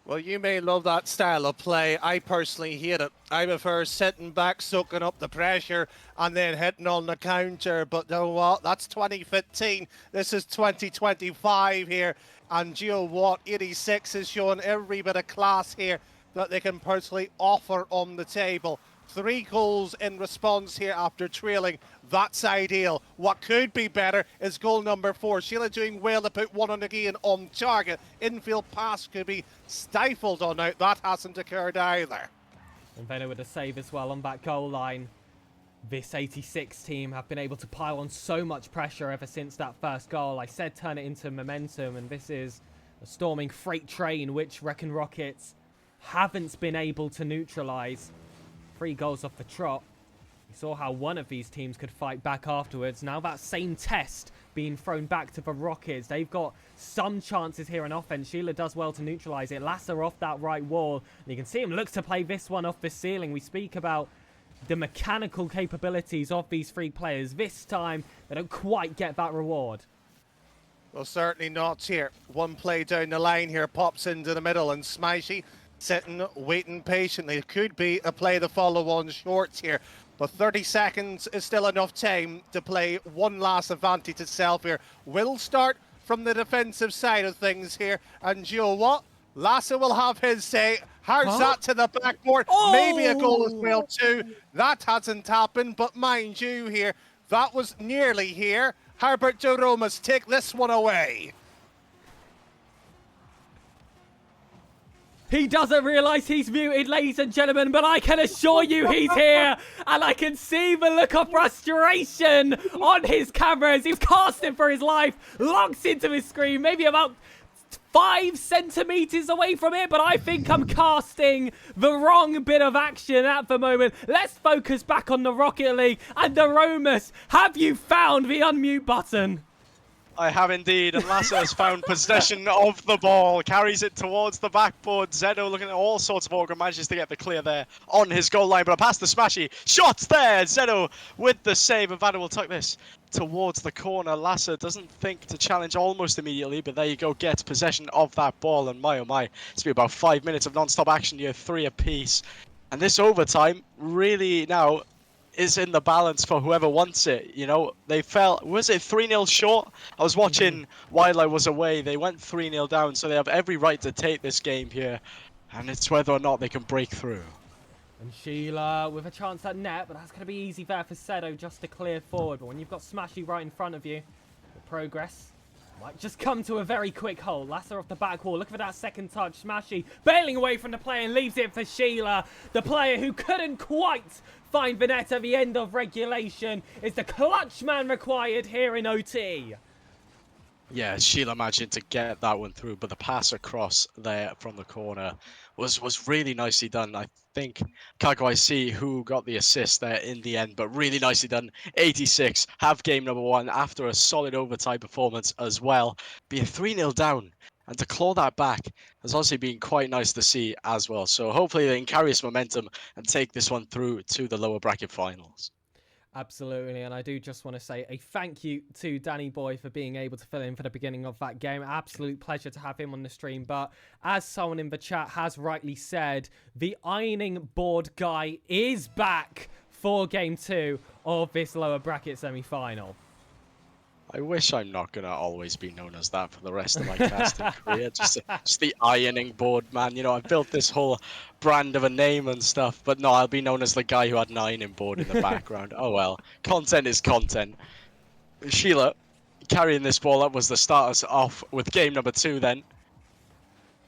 Well, you may love that style of play. I personally hate it. I prefer sitting back, soaking up the pressure, and then hitting on the counter. But you know what? That's 2015. This is 2025 here. And you know what? 86 is showing every bit of class here that they can personally offer on the table. 3 goals in response here after trailing. That's ideal. What could be better is goal number 4. Sheila doing well to put one on again on target. Infield pass could be stifled on out. That hasn't occurred either. And Vena with a save as well on that goal line. This 86 team have been able to pile on so much pressure ever since that first goal. I said turn it into momentum, and this is a storming freight train which Wrecking Rockets haven't been able to neutralise. 3 goals off the trot. We saw how one of these teams could fight back afterwards. Now that same test being thrown back to the Rockets. They've got some chances here on offense. Sheila does well to neutralise it. Lasser off that right wall. And you can see him looks to play this one off the ceiling. We speak about the mechanical capabilities of these 3 players. This time, they don't quite get that reward. Well, certainly not here. One play down the line here, pops into the middle, and Smashy sitting, waiting patiently. It could be a play to follow on shorts here, but 30 seconds is still enough time to play one last advantage itself here. Will start from the defensive side of things here, and you know what? Lasser will have his say. How's that to the backboard? Oh! Maybe a goal as well too. That hasn't happened, but mind you here, that was nearly here. Herbert Jerome must take this one away. He doesn't realise he's muted, ladies and gentlemen, but I can assure you he's here. And I can see the look of frustration on his cameras. He's casting for his life, locks into his screen, maybe about 5 centimeters away from it, but I think I'm casting the wrong bit of action at the moment. Let's focus back on the Rocket League. And Aromas, have you found the unmute button? I have indeed, and Lasser has found possession of the ball, carries it towards the backboard. Zedo looking at all sorts of organ, manages to get the clear there on his goal line, but a pass to Smashy. Shots there! Zedo with the save, and Vanna will tuck this towards the corner. Lasser doesn't think to challenge almost immediately, but there you go, gets possession of that ball, and my oh my, it's been about 5 minutes of non-stop action here, 3 apiece. And this overtime really now is in the balance for whoever wants it. You know, they fell, was it 3-0 short? I was watching while I was away. They went 3-0 down, so they have every right to take this game here, and it's whether or not they can break through. And Sheila with a chance at net, but that's going to be easy there for Sedo just to clear forward. But when you've got Smashy right in front of you, the progress might just come to a very quick hole. Lasser off the back wall. Look for that second touch. Smashy bailing away from the player and leaves it for Sheila. The player who couldn't quite find the net at the end of regulation is the clutch man required here in OT. Yeah, Sheila managed to get that one through, but the pass across there from the corner was really nicely done. I think can't quite see who got the assist there in the end, but really nicely done. 86 have game number 1 after a solid overtime performance as well. Being 3-0 down, and to claw that back has honestly been quite nice to see as well. So hopefully they can carry this momentum and take this one through to the lower bracket finals. Absolutely, and I do just want to say a thank you to Danny Boy for being able to fill in for the beginning of that game. Absolute pleasure to have him on the stream, but as someone in the chat has rightly said, the ironing board guy is back for game 2 of this lower bracket semi-final. I wish I'm not going to always be known as that for the rest of my casting career. Just the ironing board man. You know, I've built this whole brand of a name and stuff, but no, I'll be known as the guy who had an ironing board in the background. Oh well, content is content. Sheila carrying this ball up was the starters off with game number 2 then.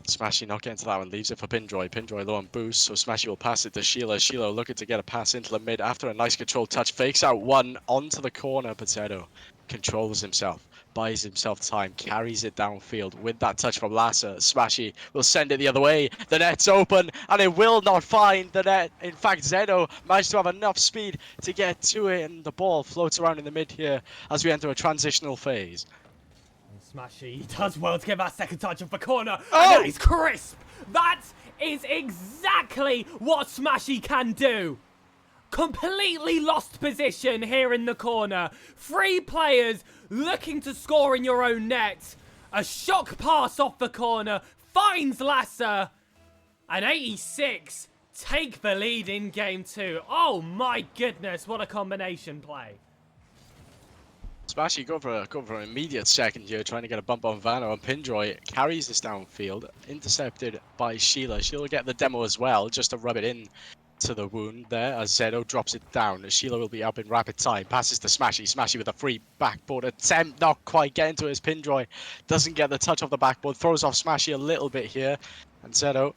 Smashy not getting to that one, leaves it for Pinjoy. Pinjoy low on boost, so Smashy will pass it to Sheila. Sheila looking to get a pass into the mid after a nice controlled touch. Fakes out one onto the corner. Potato controls himself, buys himself time, carries it downfield with that touch from Lasser. Smashy will send it the other way. The net's open, and it will not find the net. In fact, Zedo managed to have enough speed to get to it, and the ball floats around in the mid here as we enter a transitional phase. Smashy does well to get that second touch of the corner. Oh! And that is crisp. That is exactly what Smashy can do. Completely lost position here in the corner. 3 players looking to score in your own net. A shock pass off the corner finds Lasser. And 86 take the lead in game 2. Oh my goodness, what a combination play. Smashy go for an immediate second here, trying to get a bump on Vano, and Pindroy carries this downfield, intercepted by Sheila. She'll get the demo as well, just to rub it in to the wound there, as Zedo drops it down. Sheila will be up in rapid time, passes to Smashy. Smashy with a free backboard attempt, not quite getting to his Pindroy. Doesn't get the touch off the backboard, throws off Smashy a little bit here, and Zedo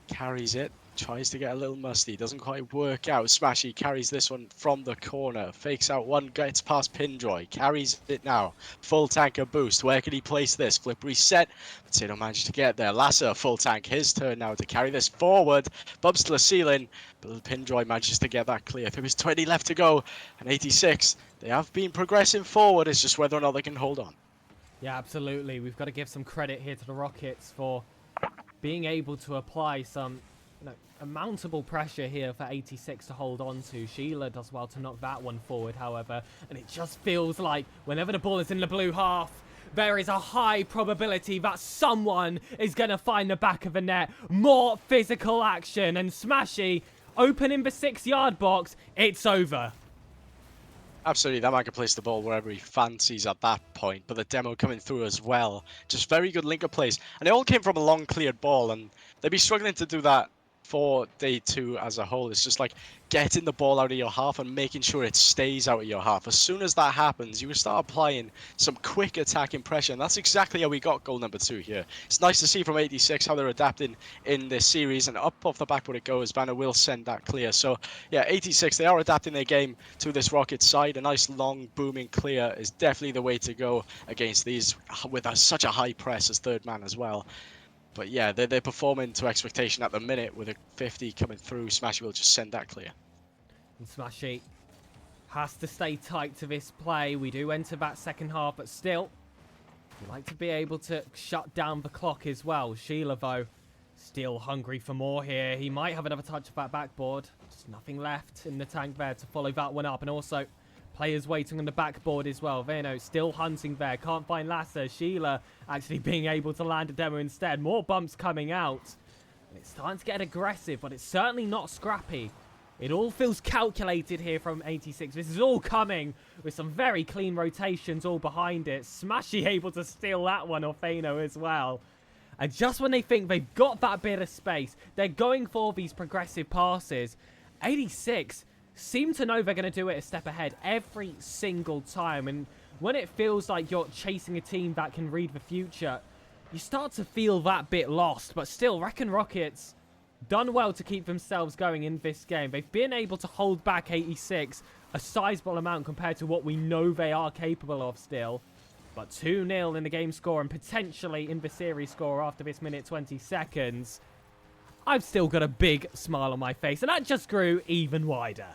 carries it. Tries to get a little musty, doesn't quite work out. Smashy carries this one from the corner, fakes out one, gets past Pindroy, carries it now. Full tanker boost, where can he place this? Flip reset, Potato managed to get there. Lasser, full tank, his turn now to carry this forward. Bumps to the ceiling, but Pindroy manages to get that clear. There was 20 left to go, and 86, they have been progressing forward, it's just whether or not they can hold on. Yeah, absolutely. We've got to give some credit here to the Rockets for being able to apply some mountable pressure here for 86 to hold on to. Sheila does well to knock that one forward, however, and it just feels like whenever the ball is in the blue half, there is a high probability that someone is going to find the back of the net. More physical action, and Smashy open in the 6-yard box. It's over. Absolutely, that man can place the ball wherever he fancies at that point, but the demo coming through as well. Just very good linker plays, and it all came from a long cleared ball, and they'd be struggling to do that for day 2 as a whole. It's just like getting the ball out of your half and making sure it stays out of your half. As soon as that happens, you will start applying some quick attacking pressure, and that's exactly how we got goal number 2 here. It's nice to see from 86 how they're adapting in this series, and up off the backboard it goes. Banner will send that clear. So yeah, 86, they are adapting their game to this Rockets side. A nice long booming clear is definitely the way to go against these with such a high press as third man as well. But yeah, they're performing to expectation at the minute with a 50 coming through. Smashy will just send that clear. And Smashy has to stay tight to this play. We do enter that second half, but still, we like to be able to shut down the clock as well. Sheila, though, still hungry for more here. He might have another touch of that backboard. Just nothing left in the tank there to follow that one up. And also, players waiting on the backboard as well. Vano still hunting there. Can't find Lasser. Sheila actually being able to land a demo instead. More bumps coming out. And it's starting to get aggressive, but it's certainly not scrappy. It all feels calculated here from 86. This is all coming with some very clean rotations all behind it. Smashy able to steal that one off Vano as well. And just when they think they've got that bit of space, they're going for these progressive passes. 86 seem to know they're going to do it a step ahead every single time. And when it feels like you're chasing a team that can read the future, you start to feel that bit lost. But still, Reckon Rockets done well to keep themselves going in this game. They've been able to hold back 86 a sizable amount compared to what we know they are capable of still. But 2-0 in the game score, and potentially in the series score after this minute 20 seconds. I've still got a big smile on my face, and that just grew even wider.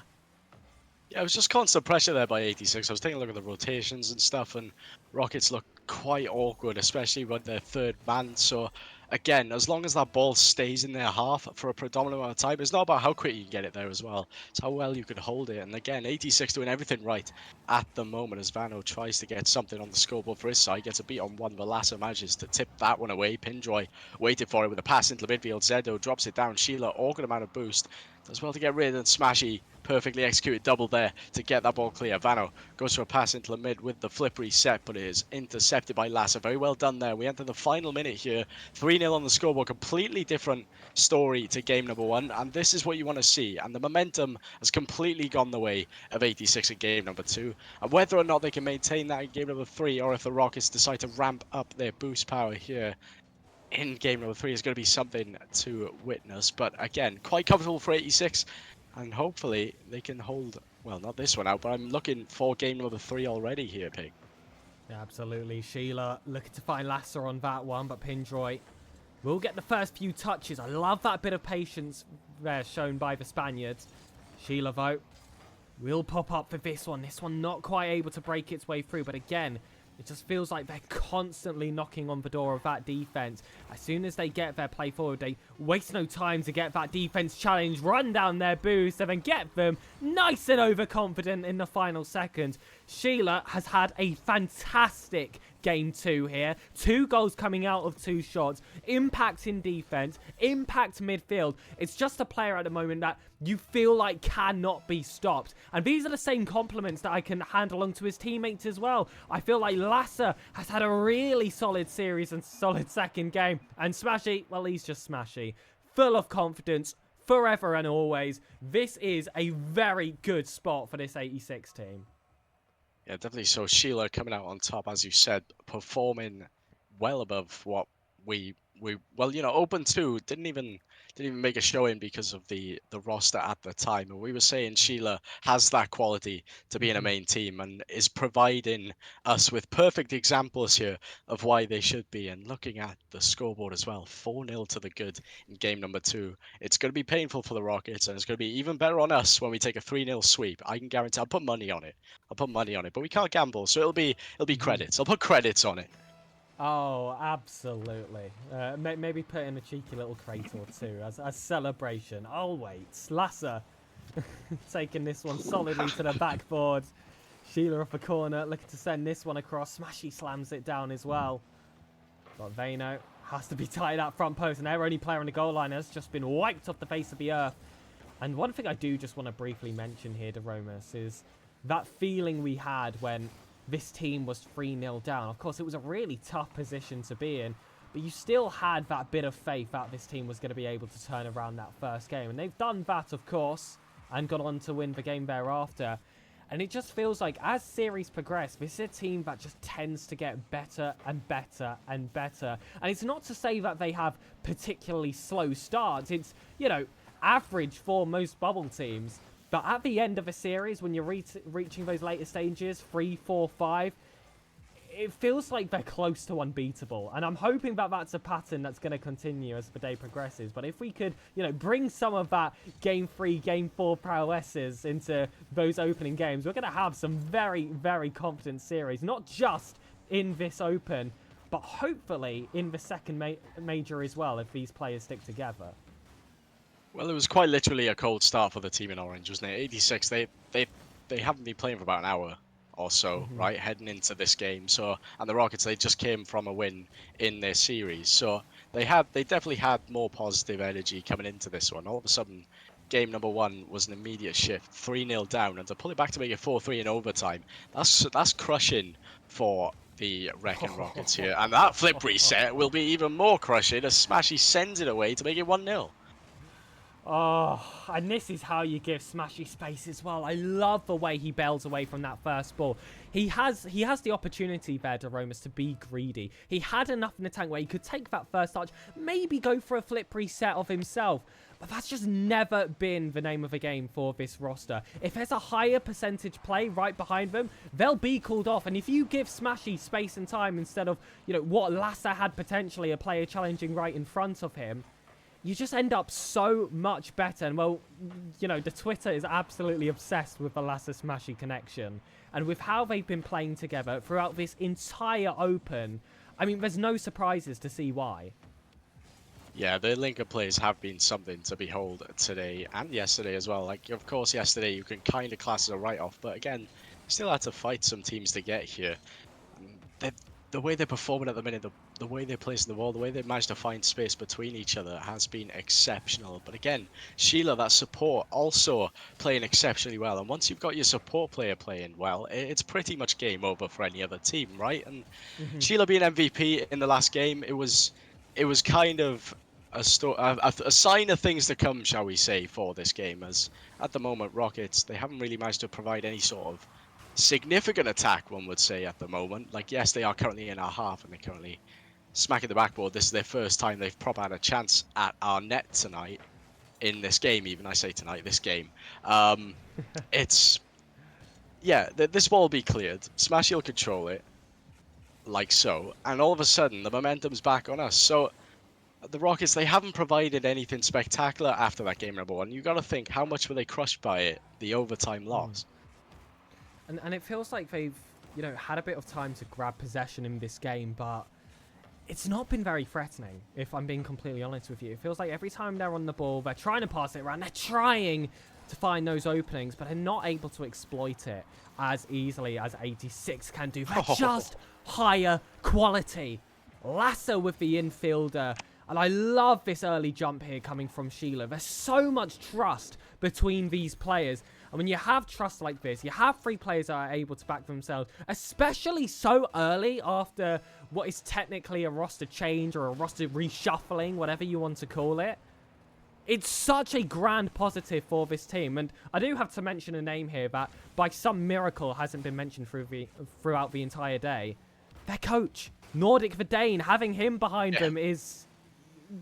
Yeah, it was just constant pressure there by 86. I was taking a look at the rotations and stuff, and Rockets look quite awkward, especially with their third man. So, again, as long as that ball stays in their half for a predominant amount of time, it's not about how quick you can get it there as well. It's how well you can hold it. And again, 86 doing everything right at the moment as Vano tries to get something on the scoreboard for his side. Gets a beat on one. Velasser manages to tip that one away. Pindroy waited for it with a pass into the midfield. Zedo drops it down. Sheila, awkward amount of boost. Does well to get rid of it. Smashy perfectly executed double there to get that ball clear. Vano goes for a pass into the mid with the flip reset, but it is intercepted by Lasser. Very well done there. We enter the final minute here. 3-0 on the scoreboard. Completely different story to game number 1, and this is what you want to see. And the momentum has completely gone the way of 86 in game number 2. And whether or not they can maintain that in game number 3, or if the Rockets decide to ramp up their boost power here in game number 3, is going to be something to witness. But again, quite comfortable for 86, and hopefully they can hold, well, not this one out, but I'm looking for game number 3 already here, Pig. Yeah, absolutely. Sheila looking to find Lasser on that one, but Pindroy will get the first few touches. I love that bit of patience there shown by the Spaniards. Sheila, though, will pop up for this one. This one not quite able to break its way through, but again, It just feels like they're constantly knocking on the door of that defense. As soon as they get their play forward, they waste no time to get that defense challenge, run down their boost, and then get them nice and overconfident in the final seconds. Sheila has had a fantastic game 2 here. 2 goals coming out of 2 shots. Impact in defense. Impact midfield. It's just a player at the moment that you feel like cannot be stopped. And these are the same compliments that I can hand along to his teammates as well. I feel like Lasser has had a really solid series and solid second game. And Smashy, well, he's just Smashy. Full of confidence, forever and always. This is a very good spot for this 86 team. Yeah, definitely. So Sheila coming out on top, as you said, performing well above what we well, you know, Open 2 didn't even make a showing because of the roster at the time. And we were saying Sheila has that quality to be in a main team and is providing us with perfect examples here of why they should be. And looking at the scoreboard as well, 4-0 to the good in game number 2. It's going to be painful for the Rockets, and it's going to be even better on us when we take a 3-0 sweep. I can guarantee. I'll put money on it. But we can't gamble, so it'll be credits. I'll put credits on it. Oh, absolutely. Maybe put in a cheeky little crate or two as celebration. I'll wait. Lasser taking this one solidly to the backboard. Sheila off the corner, looking to send this one across. Smashy slams it down as well. But Vano has to be tight at front post, and their only player on the goal line has just been wiped off the face of the earth. And one thing I do just want to briefly mention here, DeRomas, is that feeling we had when this team was 3-0 down. Of course, it was a really tough position to be in, but you still had that bit of faith that this team was going to be able to turn around that first game. And they've done that, of course, and gone on to win the game thereafter. And it just feels like as series progress, this is a team that just tends to get better and better and better. And it's not to say that they have particularly slow starts. It's, you know, average for most bubble teams. But at the end of a series, when you're reaching those later stages, 3, 4, 5, it feels like they're close to unbeatable. And I'm hoping that that's a pattern that's going to continue as the day progresses. But if we could, you know, bring some of that Game 3, Game 4 prowesses into those opening games, we're going to have some very, very confident series. Not just in this Open, but hopefully in the second major as well, if these players stick together. Well, it was quite literally a cold start for the team in orange, wasn't it? 86, they haven't been playing for about an hour or so, right, heading into this game. So, and the Rockets, they just came from a win in their series. So they definitely had more positive energy coming into this one. All of a sudden, game number 1 was an immediate shift, 3-0 down, and to pull it back to make it 4-3 in overtime, that's crushing for the Wrecking Rockets here. And that flip reset will be even more crushing as Smashy sends it away to make it 1-0. Oh, and this is how you give Smashy space as well. I love the way he bails away from that first ball. He has the opportunity there, DeRomas, to be greedy. He had enough in the tank where he could take that first touch, maybe go for a flip reset of himself. But that's just never been the name of the game for this roster. If there's a higher percentage play right behind them, they'll be called off. And if you give Smashy space and time instead of, you know, what Lasser had potentially, a player challenging right in front of him, you just end up so much better. And, well, you know, the Twitter is absolutely obsessed with the Lasser Smashy connection. And with how they've been playing together throughout this entire Open, I mean, there's no surprises to see why. Yeah, the linker plays have been something to behold today and yesterday as well. Like, of course, yesterday you can kind of class as a write-off, but again, still had to fight some teams to get here. The way they're performing at the minute, the way they're placing the ball, the way they managed to find space between each other has been exceptional. But again, Sheila, that support, also playing exceptionally well. And once you've got your support player playing well, it's pretty much game over for any other team, right? And Sheila being MVP in the last game, it was kind of a sign of things to come, shall we say, for this game. As at the moment, Rockets, they haven't really managed to provide any sort of significant attack, one would say, at the moment. Like, yes, they are currently in our half and they're currently smacking the backboard. This is their first time they've probably had a chance at our net tonight in this game. Even I say tonight, this game. It's this ball will be cleared. Smashy will control it like so, and all of a sudden the momentum's back on us. So the Rockets, they haven't provided anything spectacular after that game number 1. You got to think, how much were they crushed by it? The overtime loss. And it feels like they've had a bit of time to grab possession in this game, but it's not been very threatening, if I'm being completely honest with you. It feels like every time they're on the ball, they're trying to pass it around, they're trying to find those openings, but they're not able to exploit it as easily as 86 can do. They're just higher quality. Lasso with the infielder. And I love this early jump here coming from Sheila. There's so much trust between these players. And when you have trust like this, you have 3 players that are able to back themselves, especially so early after what is technically a roster change or a roster reshuffling, whatever you want to call it. It's such a grand positive for this team. And I do have to mention a name here that by some miracle hasn't been mentioned throughout the entire day. Their coach, Nordic Verdane, having him behind them is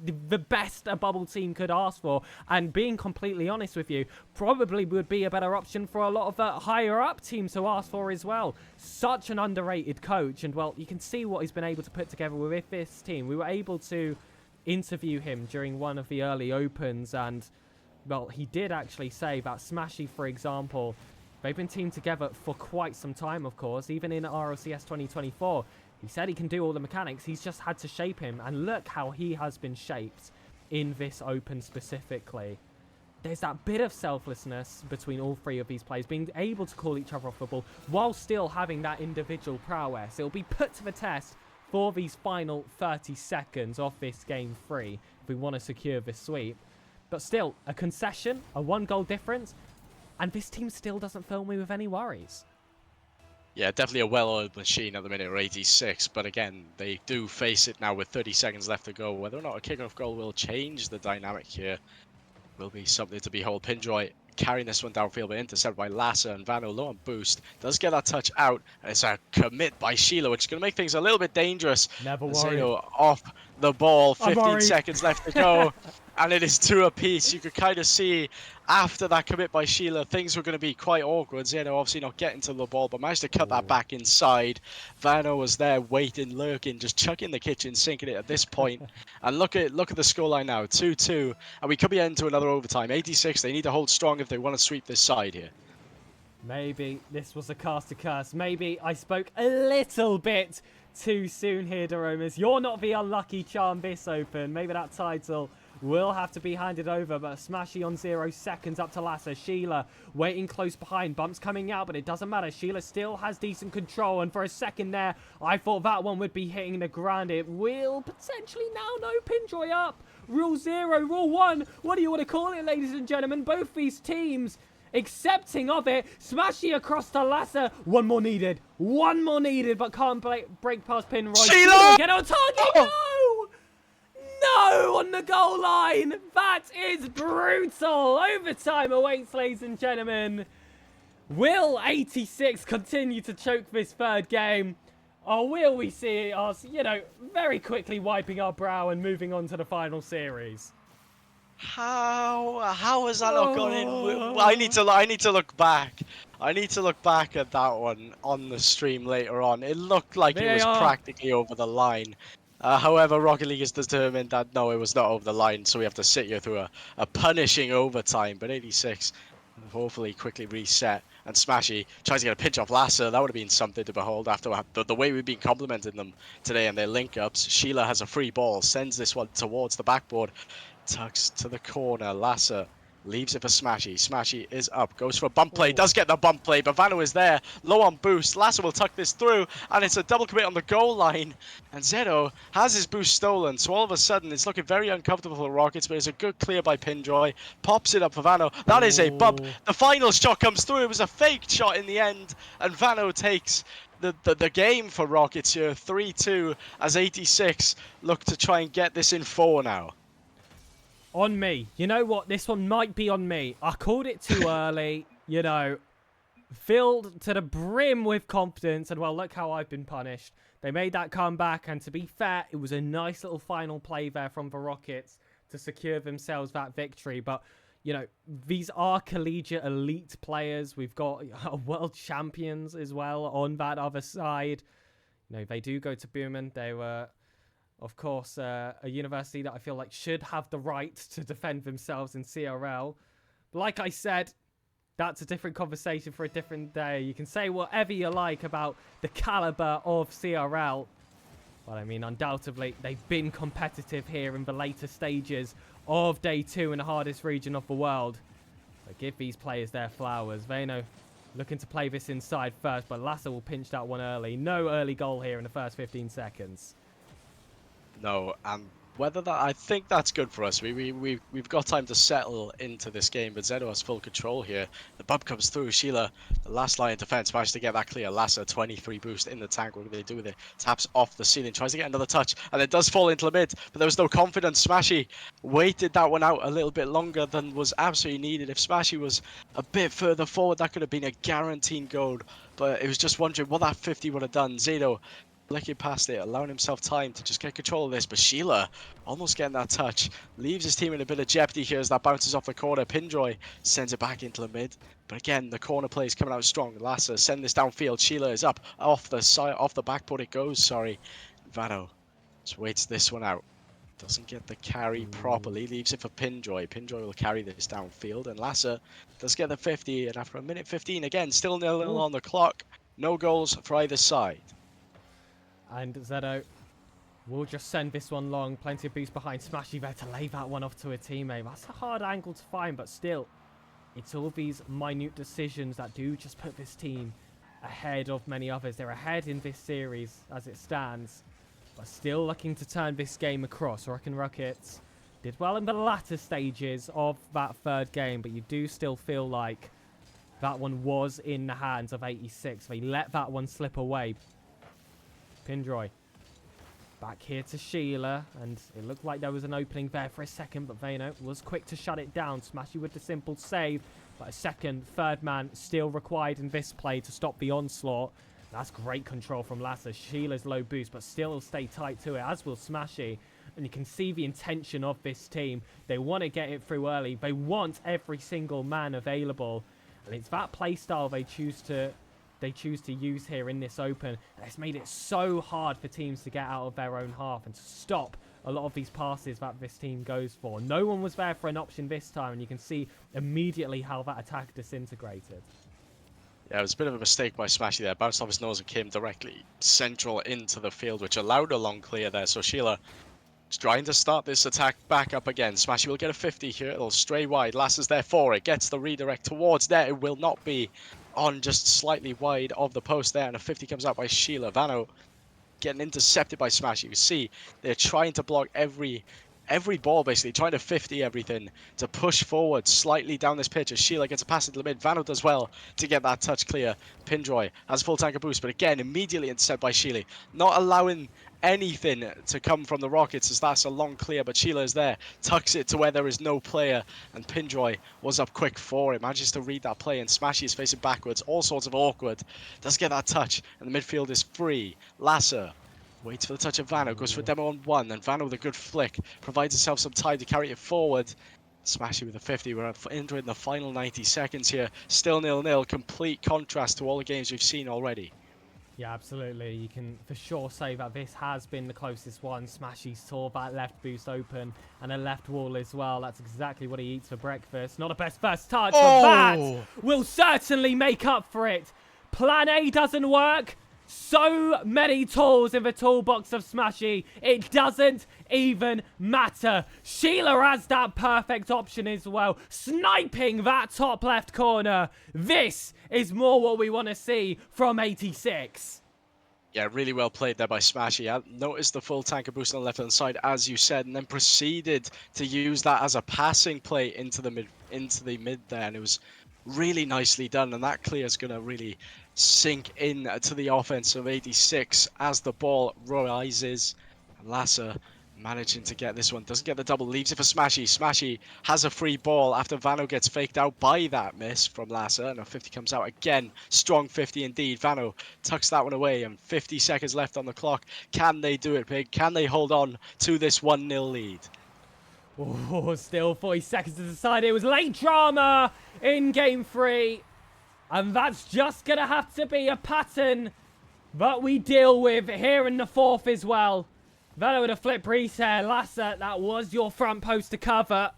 the best a bubble team could ask for, and being completely honest with you, probably would be a better option for a lot of the higher up teams to ask for as well. Such an underrated coach, and well, you can see what he's been able to put together with this team. We were able to interview him during one of the early opens, and well, he did actually say that Smashy, for example, they've been teamed together for quite some time, of course, even in RLCS 2024. He said he can do all the mechanics. He's just had to shape him. And look how he has been shaped in this open specifically. There's that bit of selflessness between all 3 of these players, being able to call each other off the ball while still having that individual prowess. It'll be put to the test for these final 30 seconds of this game 3 if we want to secure this sweep. But still, a concession, a 1-goal difference, and this team still doesn't fill me with any worries. Yeah, definitely a well-oiled machine at the minute, or 86. But again, they do face it now with 30 seconds left to go. Whether or not a kickoff goal will change the dynamic here will be something to behold. Pinjoy carrying this one downfield, but intercepted by Lassa, and Vano low on boost. Does get that touch out. And it's a commit by Sheila, which is going to make things a little bit dangerous. Never worry. Off the ball, I'm 15 worried. seconds left to go. And it is 2 apiece. You could kind of see after that commit by Sheila, things were going to be quite awkward. Zeno obviously not getting to the ball, but managed to cut that back inside. Vano was there waiting, lurking, just chucking the kitchen, sinking it at this point. And look at the scoreline now, 2-2. And we could be heading to another overtime. 86, they need to hold strong if they want to sweep this side here. Maybe this was a cast to curse. Maybe I spoke a little bit too soon here, Doromas. You're not the unlucky charm this open. Maybe that title will have to be handed over, but Smashy on 0 seconds up to Lassa. Sheila waiting close behind. Bumps coming out, but it doesn't matter. Sheila still has decent control, and for a second there, I thought that one would be hitting the ground. It will potentially now. No, Pinjoy up. Rule 0, Rule 1. What do you want to call it, ladies and gentlemen? Both these teams accepting of it. Smashy across to Lassa. One more needed, but can't break past Pinroy. Sheila! Get on target. No! No, on the goal line. That is brutal. Overtime awaits, ladies and gentlemen. Will 86 continue to choke this 3rd game? Or will we see us, very quickly wiping our brow and moving on to the final series? How has that not gone in? I need to look back. I need to look back at that one on the stream later on. It looked like it was practically over the line. However, Rocket League is determined that no, it was not over the line, so we have to sit here through a punishing overtime. But 86 hopefully quickly reset, and Smashy tries to get a pinch off Lassa. That would have been something to behold after the way we've been complimenting them today and their link-ups. Sheila has a free ball, sends this one towards the backboard, tucks to the corner. Lassa leaves it for Smashy. Smashy is up, goes for a bump play, does get the bump play, but Vano is there, low on boost. Lassa will tuck this through, and it's a double commit on the goal line. And Zeno has his boost stolen, so all of a sudden it's looking very uncomfortable for the Rockets, but it's a good clear by Pinjoy. Pops it up for Vano. That is a bump. The final shot comes through. It was a fake shot in the end, and Vano takes the game for Rockets here. 3-2 as 86 look to try and get this in 4 now. On me. You know what? This one might be on me. I called it too early, filled to the brim with confidence, and well, look how I've been punished. They made that comeback, and to be fair, it was a nice little final play there from the Rockets to secure themselves that victory. But, these are collegiate elite players. We've got world champions as well on that other side. They do go to Boomen. They were, of course, a university that I feel like should have the right to defend themselves in CRL. But like I said, that's a different conversation for a different day. You can say whatever you like about the caliber of CRL. But I mean, undoubtedly, they've been competitive here in the later stages of day 2 in the hardest region of the world. So give these players their flowers. Vano looking to play this inside first, but Lasser will pinch that one early. No early goal here in the first 15 seconds. No, and whether that, I think that's good for us. We've got time to settle into this game, but Zedo has full control here. The bump comes through. Sheila, the last line of defense, managed to get that clear. Lasser, 23 boost in the tank. What do they do with it? Taps off the ceiling, tries to get another touch, and it does fall into the mid, but there was no confidence. Smashy waited that one out a little bit longer than was absolutely needed. If Smashy was a bit further forward, that could have been a guaranteed goal, but it was just wondering what that 50 would have done. Zedo flicking past it, allowing himself time to just get control of this, but Sheila almost getting that touch, leaves his team in a bit of jeopardy here as that bounces off the corner. Pinjoy sends it back into the mid, but again, the corner play is coming out strong. Lasser send this downfield. Sheila is up off the side, off the backboard it goes, sorry. Vano just waits this one out. Doesn't get the carry properly, leaves it for Pinjoy. Pinjoy will carry this downfield, and Lasser does get the 50, and after a minute 15, again, still 0-0 on the clock. No goals for either side. And Zedo will just send this one long. Plenty of boost behind Smashy there to lay that one off to a teammate. That's a hard angle to find, but still, it's all these minute decisions that do just put this team ahead of many others. They're ahead in this series as it stands, but still looking to turn this game across. Rockin' Rockets did well in the latter stages of that third game, but you do still feel like that one was in the hands of 86. They let that one slip away. Pinjoy back here to Sheila, and it looked like there was an opening there for a second, but Vano was quick to shut it down. Smashy with the simple save, but a second, third man still required in this play to stop the onslaught. That's great control from Lasser. Sheila's low boost, but still will stay tight to it, as will Smashy. And you can see the intention of this team. They want to get it through early. They want every single man available, and it's that play style they choose to use here in this open. It's made it so hard for teams to get out of their own half and to stop a lot of these passes that this team goes for. No one was there for an option this time, and you can see immediately how that attack disintegrated. Yeah, it was a bit of a mistake by Smashy there. Bounced off his nose and came directly central into the field, which allowed a long clear there. So Sheila is trying to start this attack back up again. Smashy will get a 50 here. It'll stray wide. Lasser's there for it. Gets the redirect towards there. It will not be on, just slightly wide of the post there, and a 50 comes out by Sheila. Vano getting intercepted by Smash. You can see they're trying to block every ball, basically trying to 50 everything to push forward slightly down this pitch as Sheila gets a pass into the mid. Vano does well to get that touch clear. Pinjoy has full tank of boost, but again immediately intercepted by Sheila, not allowing anything to come from the Rockets as that's a long clear, but Sheila is there, tucks it to where there is no player, and Pinjoy was up quick for it, manages to read that play, and Smashy is facing backwards, all sorts of awkward, does get that touch, and the midfield is free. Lasser waits for the touch of Vano, goes for a demo on one, and Vano with a good flick provides himself some time to carry it forward. Smashy with a 50. We're entering the final 90 seconds here, still 0-0, complete contrast to all the games we've seen already. Yeah, absolutely. You can for sure say that this has been the closest one. Smashy saw that left boost open and a left wall as well. That's exactly what he eats for breakfast. Not a best first touch, but that will certainly make up for it. Plan A doesn't work. So many tools in the toolbox of Smashy. It doesn't even matter. Sheila has that perfect option as well. Sniping that top left corner. This is more what we want to see from 86. Yeah, really well played there by Smashy. I noticed the full tank of boost on the left-hand side, as you said, and then proceeded to use that as a passing play into the mid there, and it was really nicely done, and that clear is going to really sink in to the offense of 86 as the ball rises. Lasser managing to get this one, doesn't get the double, leaves it for Smashy. Smashy has a free ball after Vano gets faked out by that miss from Lasser, and a 50 comes out again. Strong 50 indeed. Vano tucks that one away, and 50 seconds left on the clock. Can they do it big? Can they hold on to this 1-0 lead? Oh, still 40 seconds to decide. It was late drama in game 3. And that's just going to have to be a pattern that we deal with here in the 4th as well. Velo with a flip reset. Lasser, that was your front post to cover.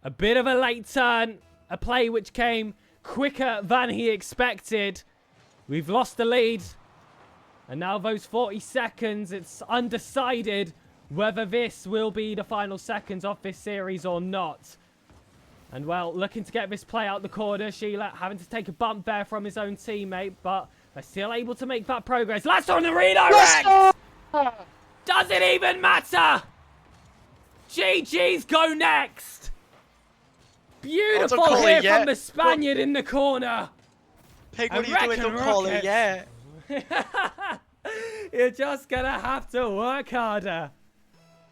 A bit of a late turn. A play which came quicker than he expected. We've lost the lead. And now those 40 seconds, it's undecided whether this will be the final seconds of this series or not. And, well, looking to get this play out the corner. Sheila having to take a bump there from his own teammate, but they're still able to make that progress. Last on the redirect! Does it even matter? GG's go next. Beautiful here from the Spaniard in the corner. Pig, what are you doing? Don't call it yet. You're just going to have to work harder.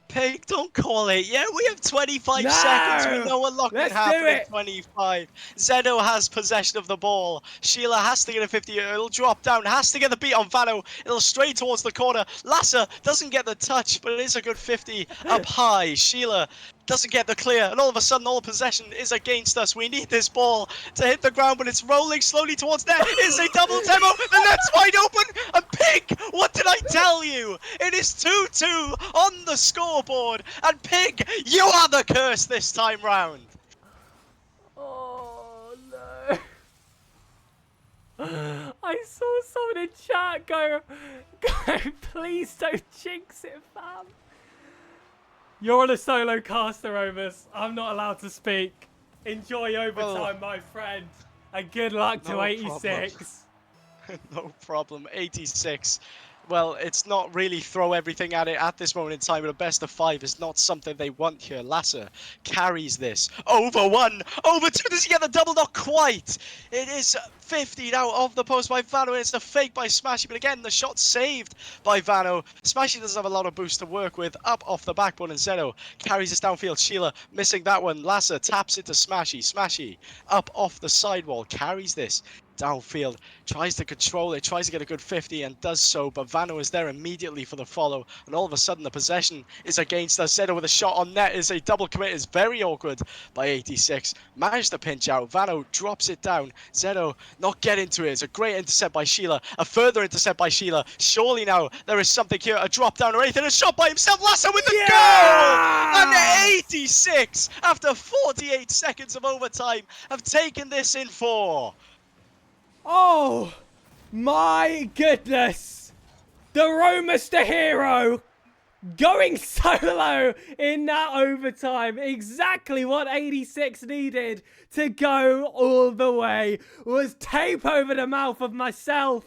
Pig, don't call it. Yeah, we have 25 seconds. We know what lock can happen in 25. Zeno has possession of the ball. Sheila has to get a 50. It'll drop down. Has to get the beat on Vano. It'll stray towards the corner. Lasser doesn't get the touch, but it is a good 50 up high. Sheila doesn't get the clear, and all of a sudden all possession is against us. We need this ball to hit the ground, but it's rolling slowly towards net. It's a double demo. The net's wide open. And Pig, what did I tell you? It is 2-2 on the scoreboard. And Pig, you are the curse this time round. Oh, no. I saw someone in chat go, please don't jinx it, fam. You're on a solo caster, Omus. I'm not allowed to speak. Enjoy overtime, my friend. And good luck to 86. No problem. 86. Well, it's not really throw everything at it at this moment in time, but a best of 5 is not something they want here. Lasser carries this. Over 1, over 2. Does he get the double? Not quite. It is 50 now off the post by Vano. It's a fake by Smashy, but again, the shot saved by Vano. Smashy doesn't have a lot of boost to work with. Up off the backbone, and Zeno carries this downfield. Sheila missing that one. Lasser taps it to Smashy. Smashy up off the sidewall, carries this downfield, tries to control it, tries to get a good 50 and does so, but Vano is there immediately for the follow, and all of a sudden the possession is against us. Zeno with a shot on net is a double commit, is very awkward by 86. Managed to pinch out. Vano drops it down. Zeno not get into it. It's a great intercept by Sheila, a further intercept by Sheila. Surely now there is something here, a drop down or anything, a shot by himself. Lasser with the goal! And 86 after 48 seconds of overtime have taken this in 4. Oh, my goodness. The Romus the hero going solo in that overtime. Exactly what 86 needed to go all the way. Was tape over the mouth of myself.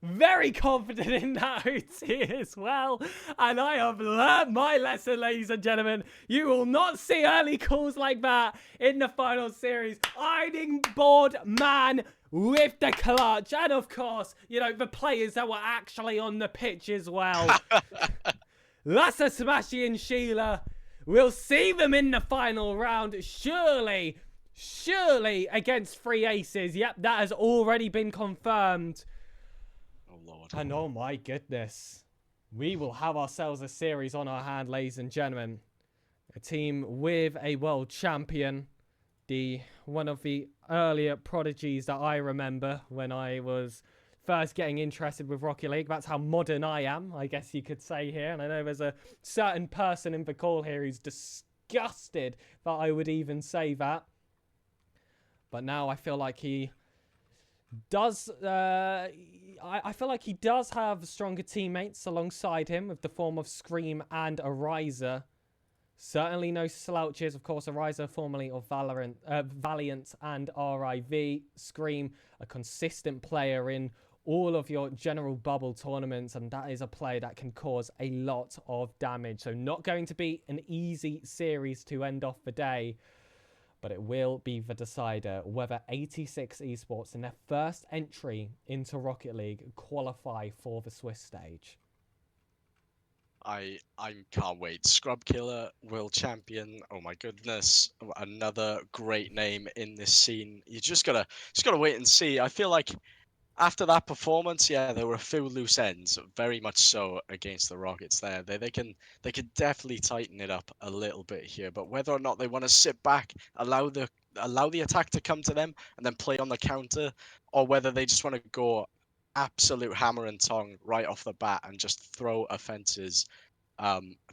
Very confident in that OT as well. And I have learned my lesson, ladies and gentlemen. You will not see early calls like that in the final series. Hiding board man with the clutch. And of course, you know, the players that were actually on the pitch as well. Lasser, Smashy and Sheila. We'll see them in the final round. Surely against 3 aces. Yep, that has already been confirmed. Lord. And oh my goodness. We will have ourselves a series on our hand, ladies and gentlemen. A team with a world champion. One of the earlier prodigies that I remember when I was first getting interested with Rocket League. That's how modern I am, I guess you could say here. And I know there's a certain person in the call here who's disgusted that I would even say that. But now I feel like he does I feel like he does have stronger teammates alongside him with the form of Scream and Ariza. Certainly no slouches. Of course, Ariza formerly of Valiant and RIV. Scream, a consistent player in all of your general bubble tournaments, and that is a player that can cause a lot of damage. So not going to be an easy series to end off the day. But it will be the decider whether 86 Esports in their first entry into Rocket League qualify for the Swiss stage. I can't wait. Scrub Killer, World Champion. Oh my goodness, another great name in this scene. You just gotta wait and see. I feel like after that performance, yeah, there were a few loose ends, very much so against the Rockets there. They can definitely tighten it up a little bit here, but whether or not they want to sit back, allow the attack to come to them and then play on the counter, or whether they just want to go absolute hammer and tongue right off the bat and just throw offenses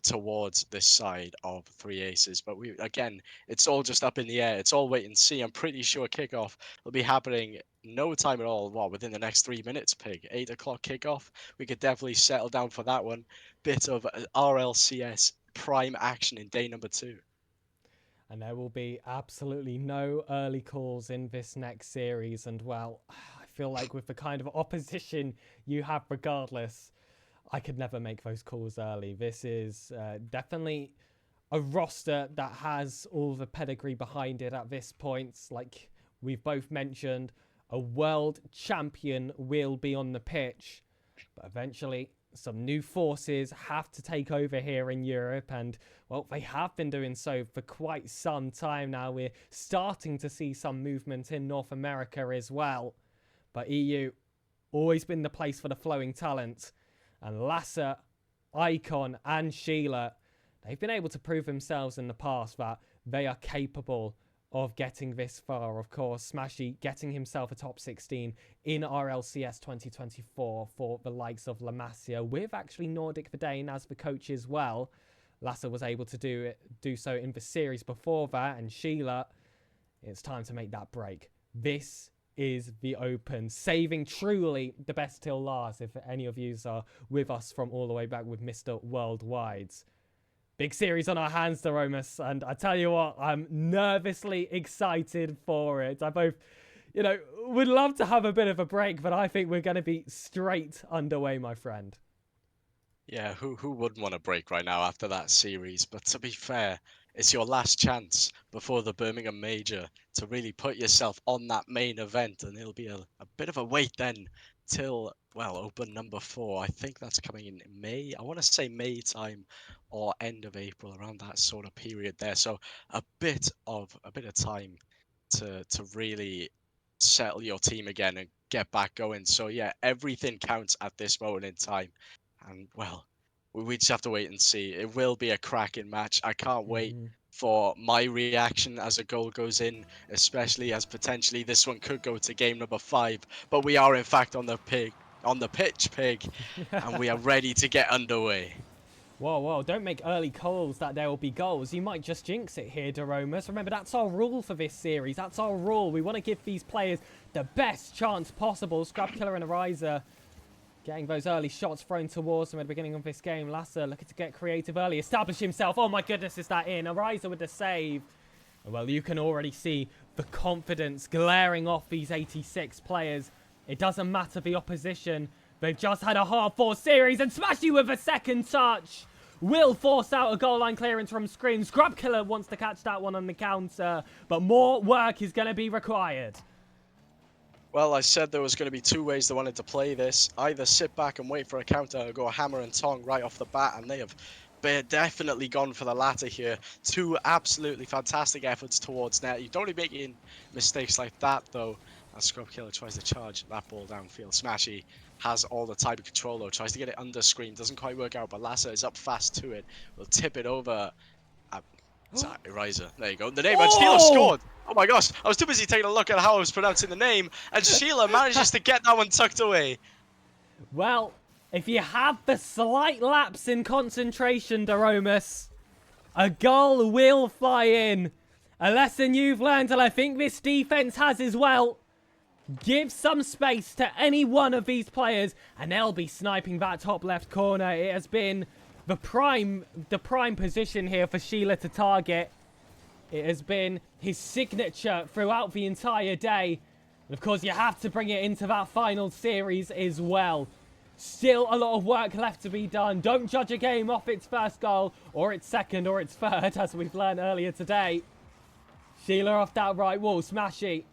towards this side of Three Aces. But again, it's all just up in the air. It's all wait and see. I'm pretty sure kickoff will be happening no time at all. Within the next 3 minutes, Pig? 8 o'clock kickoff. We could definitely settle down for that one. Bit of RLCS prime action in day number 2. And there will be absolutely no early calls in this next series. And well, I feel like with the kind of opposition you have regardless, I could never make those calls early. This is definitely a roster that has all the pedigree behind it at this point. Like we've both mentioned, a world champion will be on the pitch. But eventually, some new forces have to take over here in Europe. And, well, they have been doing so for quite some time now. We're starting to see some movement in North America as well. But EU, always been the place for the flowing talent. And Lasser, Icon and Sheila, they've been able to prove themselves in the past that they are capable of getting this far. Of course, Smashy getting himself a top 16 in RLCS 2024 for the likes of La Masia, with actually Nordic Verdane as the coach as well. Lasser was able to do so in the series before that, and Sheila, it's time to make that break. This is the Open, saving truly the best till last, if any of you are with us from all the way back with Mr. Worldwide. Big series on our hands, Daromus, and I tell you what, I'm nervously excited for it. I both, would love to have a bit of a break, but I think we're going to be straight underway, my friend. Yeah, who wouldn't want a break right now after that series? But to be fair, it's your last chance before the Birmingham Major to really put yourself on that main event, and it'll be a bit of a wait then till, well, Open number 4. I think that's coming in May. I want to say May time or end of April, around that sort of period there. So a bit of time to really settle your team again and get back going. So yeah, everything counts at this moment in time. And well, we just have to wait and see. It will be a cracking match. I can't wait for my reaction as a goal goes in, especially as potentially this one could go to game number 5. But we are in fact on the pitch, Pig, and we are ready to get underway. Whoa, don't make early calls that there will be goals. You might just jinx it here, Daromus. Remember, that's our rule for this series. That's our rule. We want to give these players the best chance possible. Scrapkiller and Ariza getting those early shots thrown towards them at the beginning of this game. Lasser looking to get creative early, establish himself. Oh my goodness, is that in? Ariza with the save. Well, you can already see the confidence glaring off these 86 players. It doesn't matter the opposition. They've just had a hard-fought series, and Smashy with a second touch will force out a goal line clearance from screen. Scrubkiller wants to catch that one on the counter, but more work is going to be required. Well, I said there was going to be 2 ways they wanted to play this. Either sit back and wait for a counter or go hammer and tong right off the bat, and they have definitely gone for the latter here. 2 absolutely fantastic efforts towards net. You don't be making mistakes like that, though, as Scrubkiller tries to charge that ball downfield. Smashy has all the type of control, though. Tries to get it under screen. Doesn't quite work out, but Lasser is up fast to it. Will tip it over. Ariza. There you go. The name, and Sheila scored. Oh my gosh. I was too busy taking a look at how I was pronouncing the name, and Sheila manages to get that one tucked away. Well, if you have the slight lapse in concentration, Daromus, a goal will fly in. A lesson you've learned, and I think this defense has as well. Give some space to any one of these players, and they'll be sniping that top left corner. It has been the prime position here for Sheila to target. It has been his signature throughout the entire day. And of course, you have to bring it into that final series as well. Still a lot of work left to be done. Don't judge a game off its first goal, or its second, or its third, as we've learned earlier today. Sheila off that right wall. Smashy.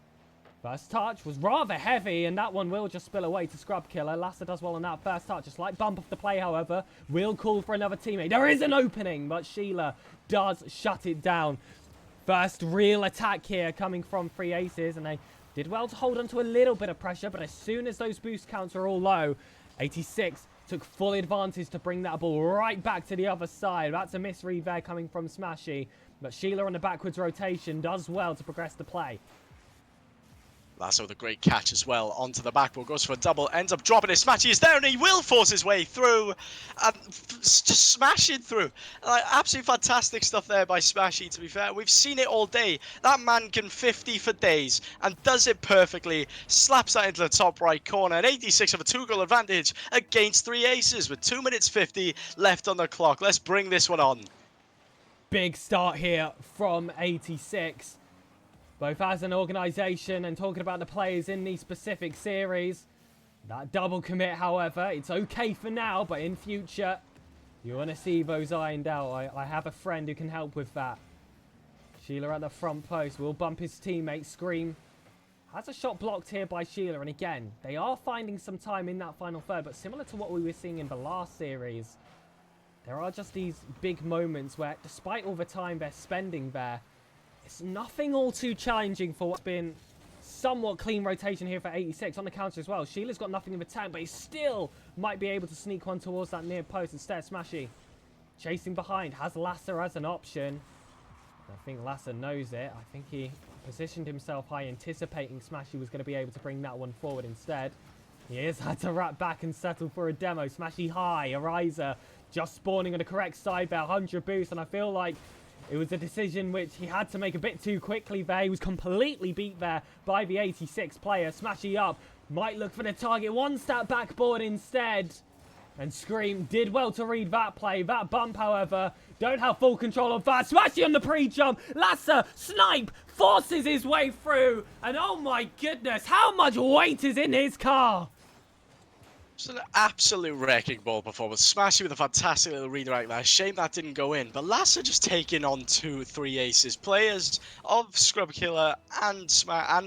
First touch was rather heavy, and that one will just spill away to Scrubkiller. Lasser does well on that first touch. A slight bump off the play, however. Will call for another teammate. There is an opening, but Sheila does shut it down. First real attack here coming from Three Aces, and they did well to hold on to a little bit of pressure, but as soon as those boost counts are all low, 86 took full advantage to bring that ball right back to the other side. That's a misread there coming from Smashy, but Sheila on the backwards rotation does well to progress the play. Lasso with a great catch as well. Onto the backboard, goes for a double, ends up dropping it. Smashy is there and he will force his way through. And just smashing through. Absolutely fantastic stuff there by Smashy, to be fair. We've seen it all day. That man can 50 for days and does it perfectly. Slaps that into the top right corner. And 86 have a 2-goal advantage against 3 aces with 2 minutes 50 left on the clock. Let's bring this one on. Big start here from 86. Both as an organisation and talking about the players in the specific series. That double commit, however, it's okay for now, but in future, you want to see those ironed out. I have a friend who can help with that. Sheila at the front post will bump his teammate. Scream has a shot blocked here by Sheila. And again, they are finding some time in that final third, but similar to what we were seeing in the last series, there are just these big moments where, despite all the time they're spending there, it's nothing all too challenging for what's been somewhat clean rotation here for 86 on the counter as well. Sheila's got nothing in the tank, but he still might be able to sneak one towards that near post. Instead, Smashy chasing behind, has Lasser as an option. I think Lasser knows it. I think he positioned himself high, anticipating Smashy was going to be able to bring that one forward instead. He has had to wrap back and settle for a demo. Smashy high, Ariza just spawning on the correct side there, 100 boost, and I feel like it was a decision which he had to make a bit too quickly there. He was completely beat there by the 86 player. Smashy up, might look for the target. One step backboard instead. And Scream did well to read that play. That bump, however, don't have full control of that. Smashy on the pre-jump. Lasser, snipe, forces his way through. And oh my goodness, how much weight is in his car? It's an absolute wrecking ball performance. Smashy with a fantastic little redirect there. Shame that didn't go in. But Lasser just taking on 2-3 aces. Players of Scrub Killer and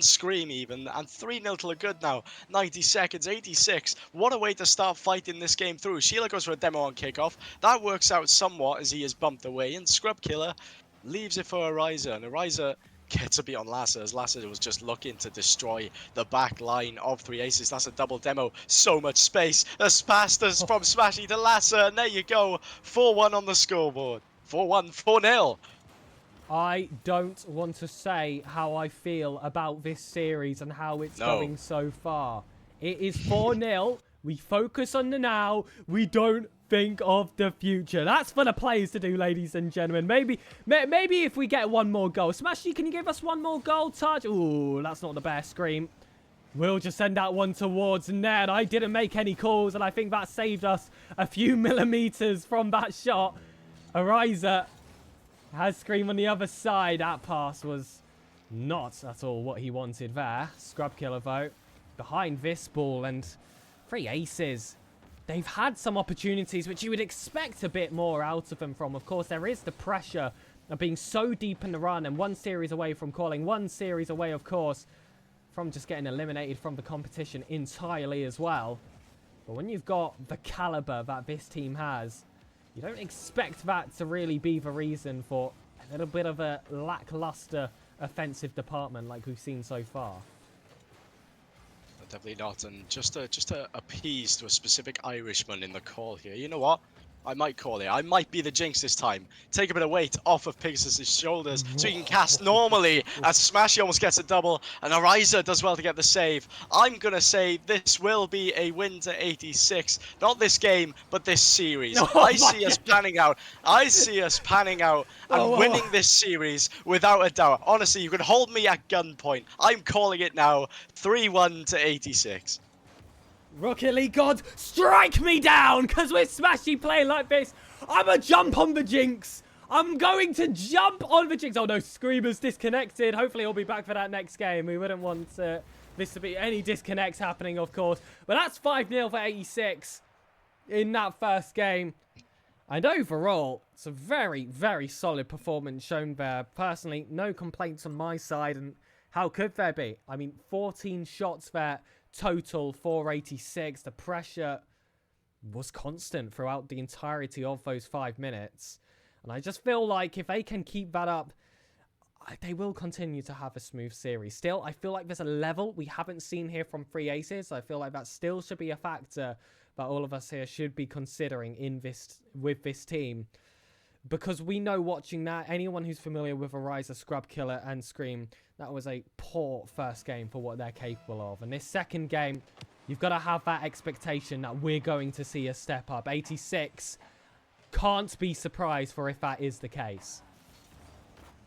Scream even. And 3-0 to look good now. 90 seconds, 86. What a way to start fighting this game through. Sheila goes for a demo on kickoff. That works out somewhat as he is bumped away. And Scrub Killer leaves it for Ariza. And Ariza gets a beat on Lasser as Lasser was just looking to destroy the back line of 3 aces. That's a double demo. So much space. As fast as from Smashy to Lasser. And there you go. 4-1 on the scoreboard. 4-1, 4-0. I don't want to say how I feel about this series and how it's going so far. It is 4-0. We focus on the now. We don't think of the future. That's for the players to do, ladies and gentlemen. Maybe if we get one more goal. Smashy, can you give us one more goal touch? Ooh, that's not the best. Scream. We'll just send that one towards net. I didn't make any calls, and I think that saved us a few millimeters from that shot. Ariza has Scream on the other side. That pass was not at all what he wanted there. Scrub Killer, though, behind this ball, and 3 aces. They've had some opportunities which you would expect a bit more out of them from. Of course, there is the pressure of being so deep in the run and one series away from calling, one series away, of course, from just getting eliminated from the competition entirely as well. But when you've got the caliber that this team has, you don't expect that to really be the reason for a little bit of a lackluster offensive department like we've seen so far. Definitely not, and just a appease to a specific Irishman in the call here. You know what? I might call it. I might be the jinx this time. Take a bit of weight off of Pigasus' shoulders so he can cast normally as Smashy almost gets a double and Ariza does well to get the save. I'm going to say this will be a win to 86. Not this game, but this series. I see us panning out. I see us panning out and winning this series without a doubt. Honestly, you can hold me at gunpoint. I'm calling it now. 3-1 to 86. Rocket League God, strike me down, because with Smashy playing like this, I'm going to jump on the jinx. I'm going to jump on the jinx. Oh no, Screamer's disconnected. Hopefully he'll be back for that next game. We wouldn't want this to be any disconnects happening, of course. But that's 5-0 for 86 in that first game. And overall, it's a very, very solid performance shown there. Personally, no complaints on my side. And how could there be? I mean, 14 shots there. Total 486. The pressure was constant throughout the entirety of those 5 minutes. And I just feel like if they can keep that up, they will continue to have a smooth series. Still, I feel like there's a level we haven't seen here from 3 aces. I feel like that still should be a factor that all of us here should be considering in this with this team. because we know watching that, anyone who's familiar with Ariza, Scrub Killer, and Scream, that was a poor first game for what they're capable of. And this second game, you've got to have that expectation that we're going to see a step up. 86 can't be surprised for if that is the case.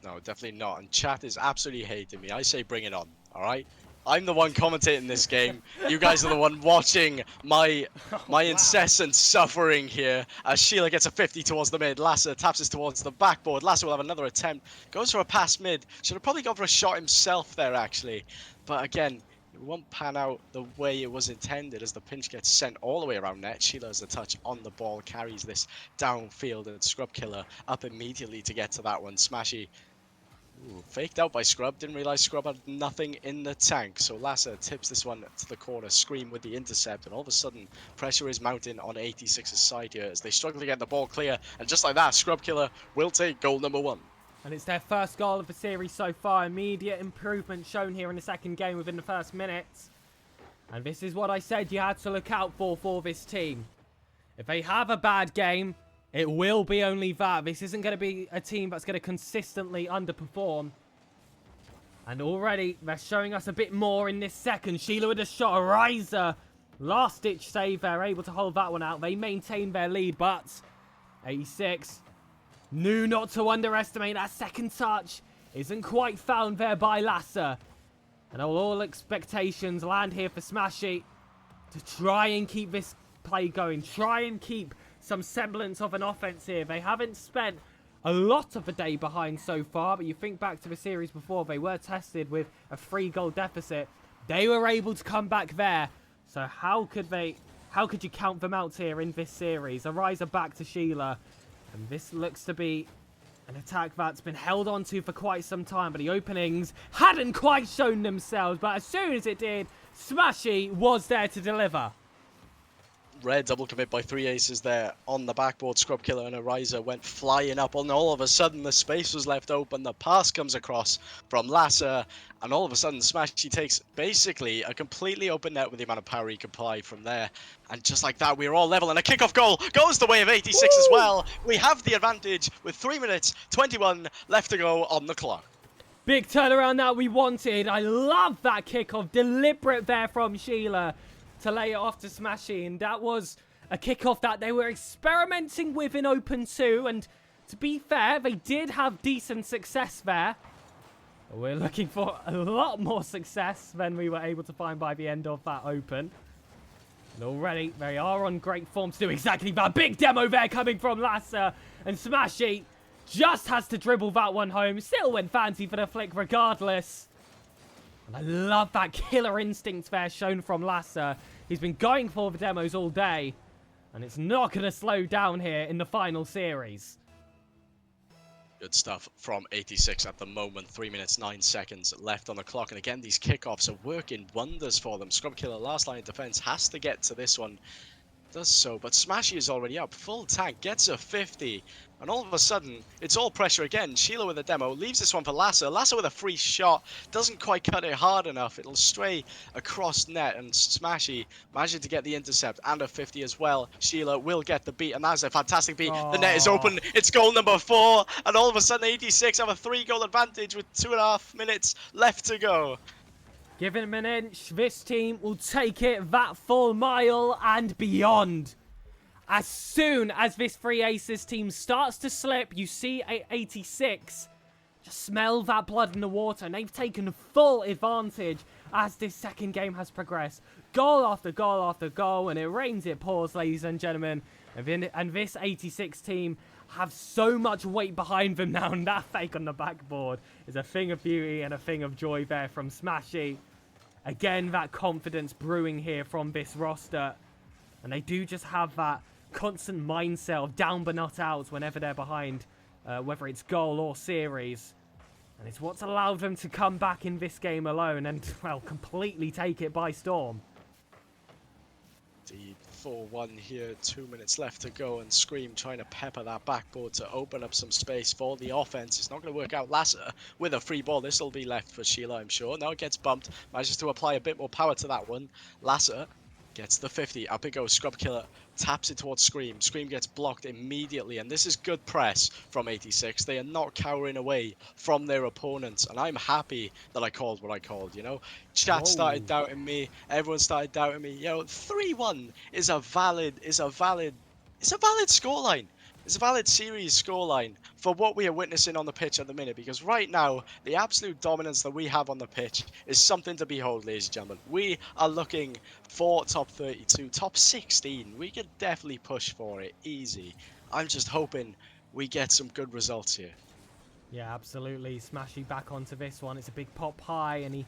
No, definitely not. And chat is absolutely hating me. I say bring it on, all right? I'm the one commentating this game. You guys are the one watching my incessant suffering here. As Sheila gets a 50 towards the mid. Lasser taps us towards the backboard. Lasser will have another attempt. Goes for a pass mid. Should have probably gone for a shot himself there, actually. But again, it won't pan out the way it was intended as the pinch gets sent all the way around net. Sheila has a touch on the ball, carries this downfield, and Scrub Killer up immediately to get to that one. Smashy. Ooh, faked out by Scrub. Didn't realize Scrub had nothing in the tank. So Lasser tips this one to the corner. Scream with the intercept. And all of a sudden, pressure is mounting on 86's side here as they struggle to get the ball clear. And just like that, Scrub Killer will take goal number 1. And it's their first goal of the series so far. Immediate improvement shown here in the second game within the first minutes. And this is what I said you had to look out for this team. If they have a bad game, it will be only that. This isn't going to be a team that's going to consistently underperform. And already, they're showing us a bit more in this second. Sheila with a shot. Ariza, last-ditch save. They're able to hold that one out. They maintain their lead, but 86 knew not to underestimate that second touch. Isn't quite found there by Lasser. And all expectations land here for Smashy to try and keep this play going. Try and keep some semblance of an offense here. They haven't spent a lot of the day behind so far, but you think back to the series before, they were tested with a 3-goal deficit. They were able to come back there. So how could you count them out here in this series? Ariza back to Sheila. And this looks to be an attack that's been held on to for quite some time, but the openings hadn't quite shown themselves. But as soon as it did, Smashy was there to deliver. Red double commit by 3 aces there on the backboard. Scrub Killer and Ariza went flying up, and all of a sudden the space was left open. The pass comes across from Lasser, and all of a sudden Smashy takes basically a completely open net with the amount of power he can apply from there. And just like that, we're all level, and a kickoff goal goes the way of 86 as well. We have the advantage with 3 minutes 21 left to go on the clock. Big turnaround that we wanted. I love that kickoff. Deliberate there from Sheila to lay it off to Smashy, and that was a kickoff that they were experimenting with in Open 2, and to be fair, they did have decent success there. We're looking for a lot more success than we were able to find by the end of that Open. And already, they are on great form to do exactly that. Big demo there coming from Lasser, and Smashy just has to dribble that one home. Still went fancy for the flick regardless. And I love that killer instinct there shown from Lasser. He's been going for the demos all day. And it's not going to slow down here in the final series. Good stuff from 86 at the moment. 3 minutes 9 seconds left on the clock. And again, these kickoffs are working wonders for them. Scrub Killer, last line of defense, has to get to this one. Does so, but Smashy is already up. Full tank, gets a 50. And all of a sudden, it's all pressure again. Sheila with a demo, leaves this one for Lasser. Lasser with a free shot, doesn't quite cut it hard enough. It'll stray across net, and Smashy managing to get the intercept and a 50 as well. Sheila will get the beat, and that's a fantastic beat. The net is open, it's goal number 4, and all of a sudden 86 have a 3-goal advantage with 2.5 minutes left to go. Give him an inch, this team will take it that full mile and beyond. As soon as this 3 aces team starts to slip, you see 86 just smell that blood in the water, and they've taken full advantage as this second game has progressed. Goal after goal after goal, and it rains, it pours, ladies and gentlemen. And this 86 team have so much weight behind them now, and that fake on the backboard is a thing of beauty and a thing of joy there from Smashy. Again, that confidence brewing here from this roster. And they do just have that constant mindset of down but not out whenever they're behind, whether it's goal or series. And it's what's allowed them to come back in this game alone and, well, completely take it by storm. Indeed, 4-1 here, 2 minutes left to go, and Scream trying to pepper that backboard to open up some space for the offense. It's not going to work out. Lasser with a free ball. This will be left for Sheila, I'm sure. Now it gets bumped. Manages to apply a bit more power to that one. Lasser Gets the 50. Up it goes. Scrub Killer taps it towards Scream. Scream gets blocked immediately, and this is good press from 86. They are not cowering away from their opponents, and I'm happy that I called what I called. You know, chat started doubting me. Everyone started doubting me. You know, 3-1 is a valid scoreline. It's a valid series scoreline for what we are witnessing on the pitch at the minute, because right now, the absolute dominance that we have on the pitch is something to behold, ladies and gentlemen. We are looking for top 32, top 16. We could definitely push for it, easy. I'm just hoping we get some good results here. Yeah, absolutely. Smashy back onto this one. It's a big pop high, and he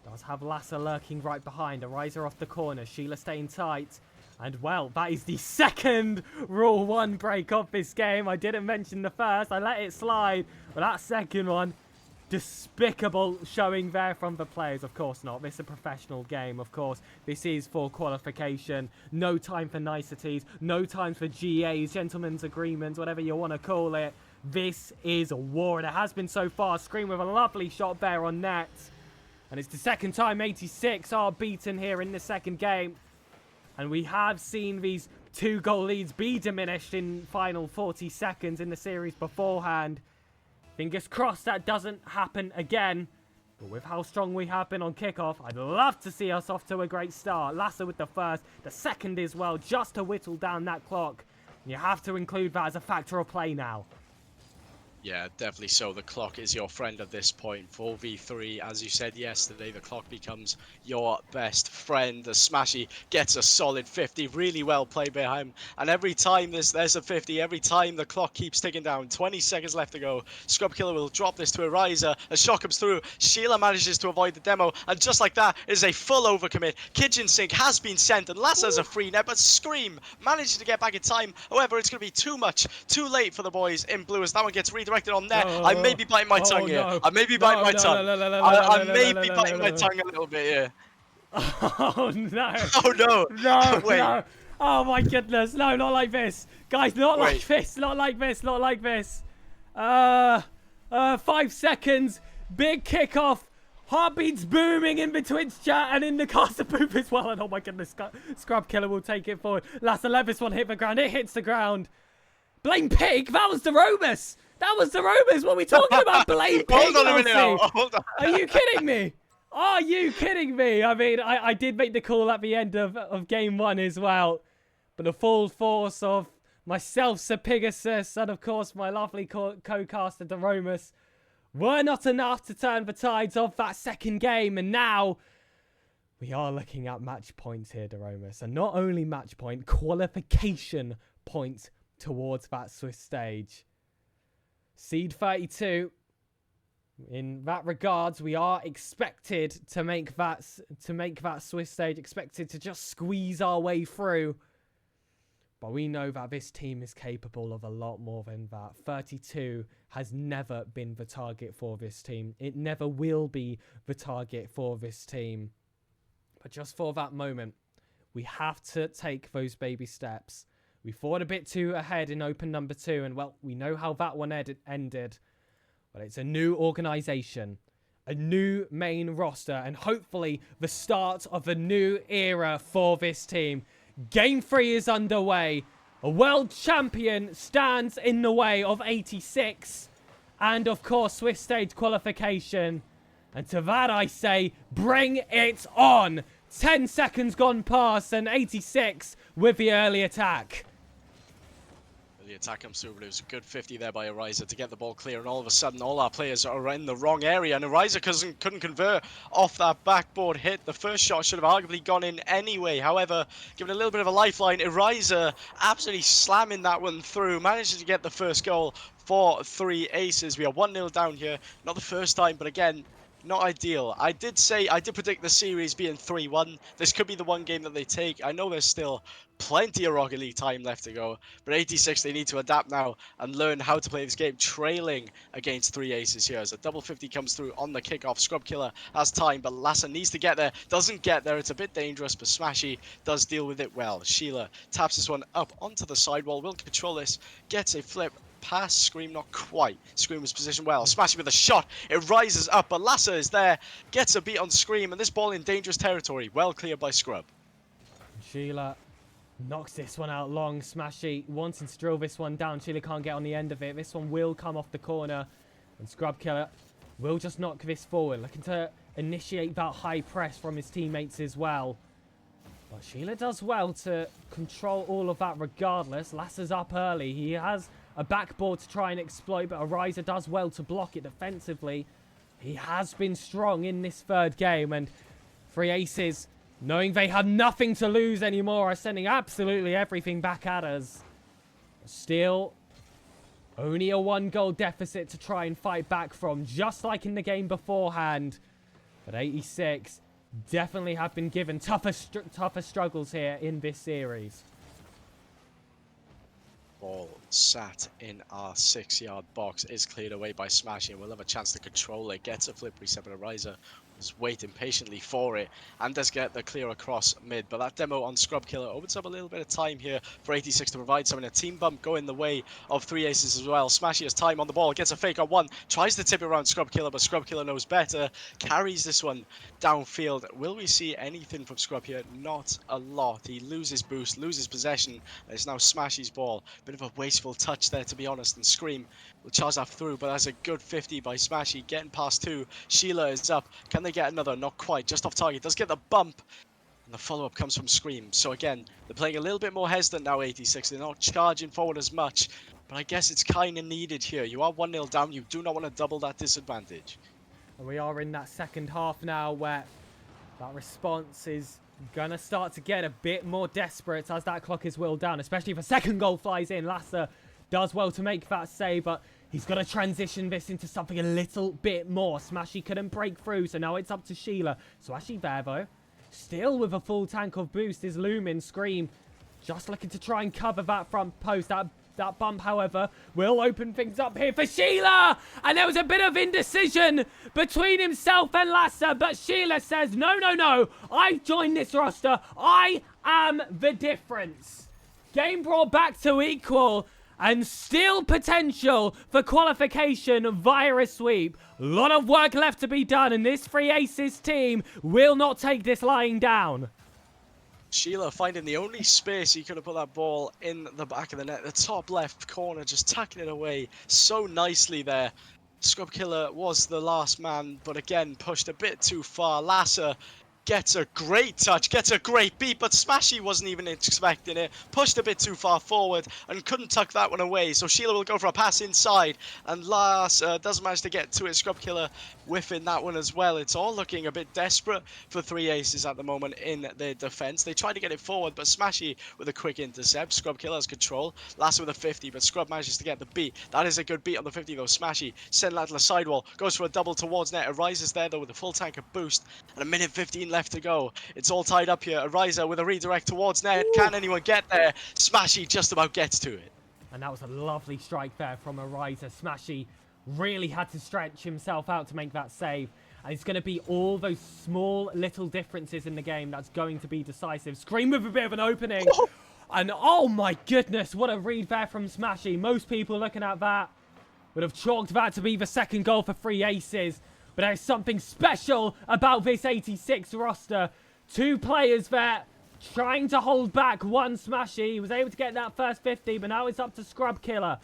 does have Lassa lurking right behind. Ariza off the corner. Sheila staying tight. And, well, that is the second Rule 1 break of this game. I didn't mention the first. I let it slide. But that second one, despicable showing there from the players. Of course not. This is a professional game, of course. This is for qualification. No time for niceties. No time for GAs, gentlemen's agreements, whatever you want to call it. This is a war, and it has been so far. Scream with a lovely shot there on net. And it's the second time 86 are beaten here in the second game. And we have seen these 2-goal leads be diminished in final 40 seconds in the series beforehand. Fingers crossed that doesn't happen again. But with how strong we have been on kickoff, I'd love to see us off to a great start. Lassa with the first, the second as well, just to whittle down that clock. You have to include that as a factor of play now. Yeah, definitely so. The clock is your friend at this point. 4v3, as you said yesterday, the clock becomes your best friend. The Smashy gets a solid 50. Really well played by him. And every time there's a 50, every time the clock keeps ticking down. 20 seconds left to go. Scrub Killer will drop this to Ariza. A shot comes through. Sheila manages to avoid the demo. And just like that is a full overcommit. Kitchen Sink has been sent. And Lassa has a free net. But Scream manages to get back in time. However, it's going to be too much. Too late for the boys in blue as that one gets redirected on there. I may be biting my tongue here. I may be biting my tongue. I may be biting my tongue a little bit here. Oh no. Oh no. No, Wait. no. Oh my goodness. No, not like this. Guys, not like this. Not like this. Not like this. 5 seconds. Big kickoff. Heartbeats booming in the Twitch chat and in the caster booth as well. And oh my goodness, Scrub Killer will take it forward. Last 11th one hit the ground. It hits the ground. Blame Pig. That was the Romus. That was the Romus. What are we talking about? Blame Pig. Hold on a minute now. Hold on. Are you kidding me? Are you kidding me? I mean, I did make the call at the end of game 1 as well. But the full force of myself, SirPigasus, and of course my lovely co-caster, Romus, were not enough to turn the tides of that second game. And now we are looking at match points here, Romus. And not only match point, qualification points towards that Swiss stage. Seed 32. In that regards, we are expected to make that Swiss stage, expected to just squeeze our way through. But we know that this team is capable of a lot more than that. 32 has never been the target for this team. It never will be the target for this team. But just for that moment, we have to take those baby steps. We fought a bit too ahead in open number 2, and well, we know how that one ended. But it's a new organisation, a new main roster, and hopefully the start of a new era for this team. Game 3 is underway. A world champion stands in the way of 86. And of course, Swiss stage qualification. And to that I say, bring it on. 10 seconds gone past, and 86 with the early attack. The attack comes through, but it was a good 50 there by Ariza to get the ball clear, and all of a sudden all our players are in the wrong area, and Ariza couldn't convert off that backboard hit. The first shot should have arguably gone in anyway. However, given a little bit of a lifeline, Ariza absolutely slamming that one through, manages to get the first goal for 3 aces. We are 1-0 down here. Not the first time, but again, not ideal. I did predict the series being 3-1. This could be the one game that they take. I know there's still plenty of Rocket League time left to go, but 86, they need to adapt now and learn how to play this game, trailing against 3 aces here. As a double 50 comes through on the kickoff, Scrub Killer has time, but Lassa needs to get there. Doesn't get there. It's a bit dangerous, but Smashy does deal with it well. Sheila taps this one up onto the sidewall, will control this, gets a flip. Pass, Scream not quite. Scream was positioned well. Smashing with a shot. It rises up, but Lassa is there. Gets a beat on Scream, and this ball in dangerous territory. Well cleared by Scrub. Sheila knocks this one out long. Smashy wanting to drill this one down. Sheila can't get on the end of it. This one will come off the corner. And Scrub Killer will just knock this forward. Looking to initiate that high press from his teammates as well. But Sheila does well to control all of that regardless. Lasser's up early. He has a backboard to try and exploit, but Ariza does well to block it defensively. He has been strong in this third game, and Three Aces, knowing they have nothing to lose anymore, are sending absolutely everything back at us. Still, only a 1-goal deficit to try and fight back from, just like in the game beforehand. But 86 definitely have been given tougher struggles here in this series. Ball sat in our 6-yard box is cleared away by Smashy, and we'll have a chance to control it. Gets a flip reset, but Ariza was waiting patiently for it and does get the clear across mid. But that demo on Scrub Killer opens up a little bit of time here for 86 to provide something. A team bump going the way of Three Aces as well. Smashy has time on the ball, gets a fake on one, tries to tip it around Scrub Killer, but Scrub Killer knows better, carries this one downfield. Will we see anything from Scrub here? Not a lot. He loses boost, loses possession, and it's now Smashy's ball. Bit of a wasteful touch there, to be honest, and Scream will charge that through, but that's a good 50 by Smashy, getting past 2. Sheila is up. Can they get another? Not quite, just off target. Does get the bump, and the follow-up comes from Scream. So again, they're playing a little bit more hesitant now, 86. They're not charging forward as much, but I guess it's kind of needed here. You are 1-0 down. You do not want to double that disadvantage. And we are in that second half now where that response is gonna start to get a bit more desperate as that clock is whittled down, especially if a second goal flies in. Lasser does well to make that save, but he's got to transition this into something a little bit more. Smashy couldn't break through, so now it's up to Sheila. Smashy there, though. Still with a full tank of boost is Lumin. Scream just looking to try and cover that front post. That bump, however, will open things up here for Sheila! And there was a bit of indecision between himself and Lasser, but Sheila says, no, no, no. I've joined this roster. I am the difference. Game brought back to equal. And still potential for qualification via a sweep. A lot of work left to be done, and this Three Aces team will not take this lying down. Sheila finding the only space he could have put that ball in the back of the net. The top left corner, just tucking it away so nicely there. Scrub Killer was the last man, but again, pushed a bit too far. Lasser gets a great touch, gets a great beat, but Smashy wasn't even expecting it. Pushed a bit too far forward and couldn't tuck that one away. So Sheila will go for a pass inside, and Lars does manage to get to it. Scrub Killer whiffing that one as well. It's all looking a bit desperate for Three Aces at the moment in their defense. They try to get it forward, but Smashy with a quick intercept. Scrub Killer has control. Lasser with a 50, but Scrub manages to get the beat. That is a good beat on the 50 though. Smashy send that to the sidewall, goes for a double towards net. Arises there though with a full tank of boost, and a minute 15 left to go. It's all tied up here. Ariza with a redirect towards net. Ooh. Can anyone get there? Smashy just about gets to it. And that was a lovely strike there from Ariza. Smashy really had to stretch himself out to make that save. And it's going to be all those small little differences in the game that's going to be decisive. Scream with a bit of an opening. And oh my goodness, what a read there from Smashy. Most people looking at that would have chalked that to be the second goal for Three Aces. But there's something special about this 86 roster. 2 players there trying to hold back one Smashy. He was able to get that first 50, but now it's up to Scrub Killer.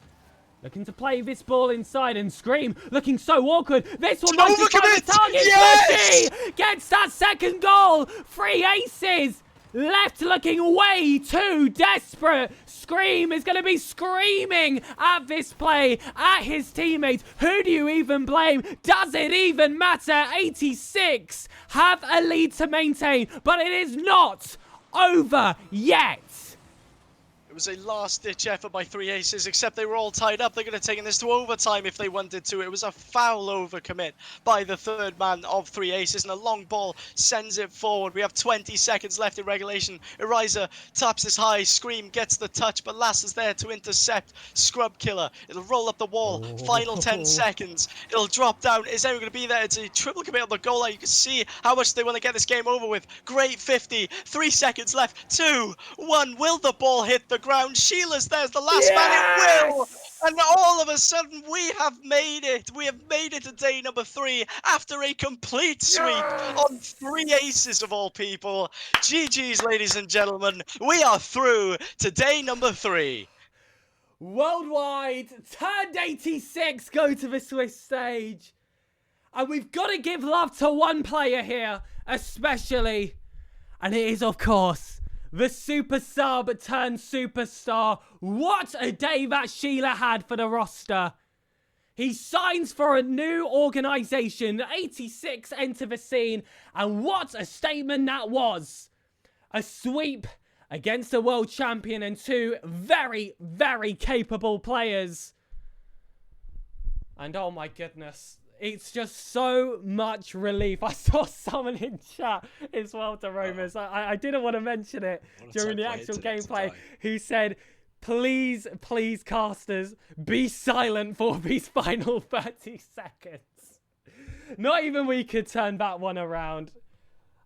Looking to play this ball inside, and Scream looking so awkward. This one might be the target. Yes! Smashy gets that second goal. Three Aces left looking way too desperate. Scream is going to be screaming at this play, at his teammates. Who do you even blame? Does it even matter? 86 have a lead to maintain, but it is not over yet. It was a last-ditch effort by Three Aces, except they were all tied up. They could have taken this to overtime if they wanted to. It was a foul overcommit by the third man of Three Aces, and a long ball sends it forward. We have 20 seconds left in regulation. Ariza taps this high. Scream gets the touch, but Lasser's there to intercept. Scrub Killer. It'll roll up the wall. Final 10 seconds. It'll drop down. Is anyone going to be there? It's a triple commit on the goal line. You can see how much they want to get this game over with. Great 50. 3 seconds left. 2, 1. Will the ball hit the ground. Sheila's there's the last man. It will. And all of a sudden, we have made it. We have made it to day number 3 after a complete sweep on 3 aces of all people. GG's, ladies and gentlemen. We are through to day number 3. Worldwide, turned 86 go to the Swiss stage. And we've got to give love to one player here, especially. And it is, of course, the super sub turned superstar. What a day that Sheila had for the roster. He signs for a new organisation. 86 enter the scene. And what a statement that was. A sweep against a world champion and 2 very, very capable players. And oh my goodness. It's just so much relief. I saw someone in chat as well to Romus. I didn't want to mention it during the actual gameplay who said, please, casters, be silent for these final 30 seconds. Not even we could turn that one around.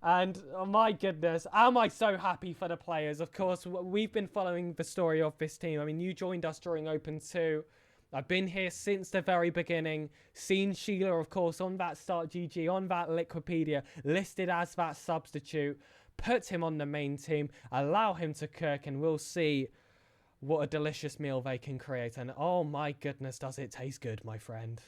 And oh my goodness, am I so happy for the players. Of course, we've been following the story of this team. I mean, you joined us during Open 2. I've been here since the very beginning, seen Sheila, of course, on that Start GG, on that Liquipedia, listed as that substitute, put him on the main team, allow him to cook, and we'll see what a delicious meal they can create. And oh my goodness, does it taste good, my friend.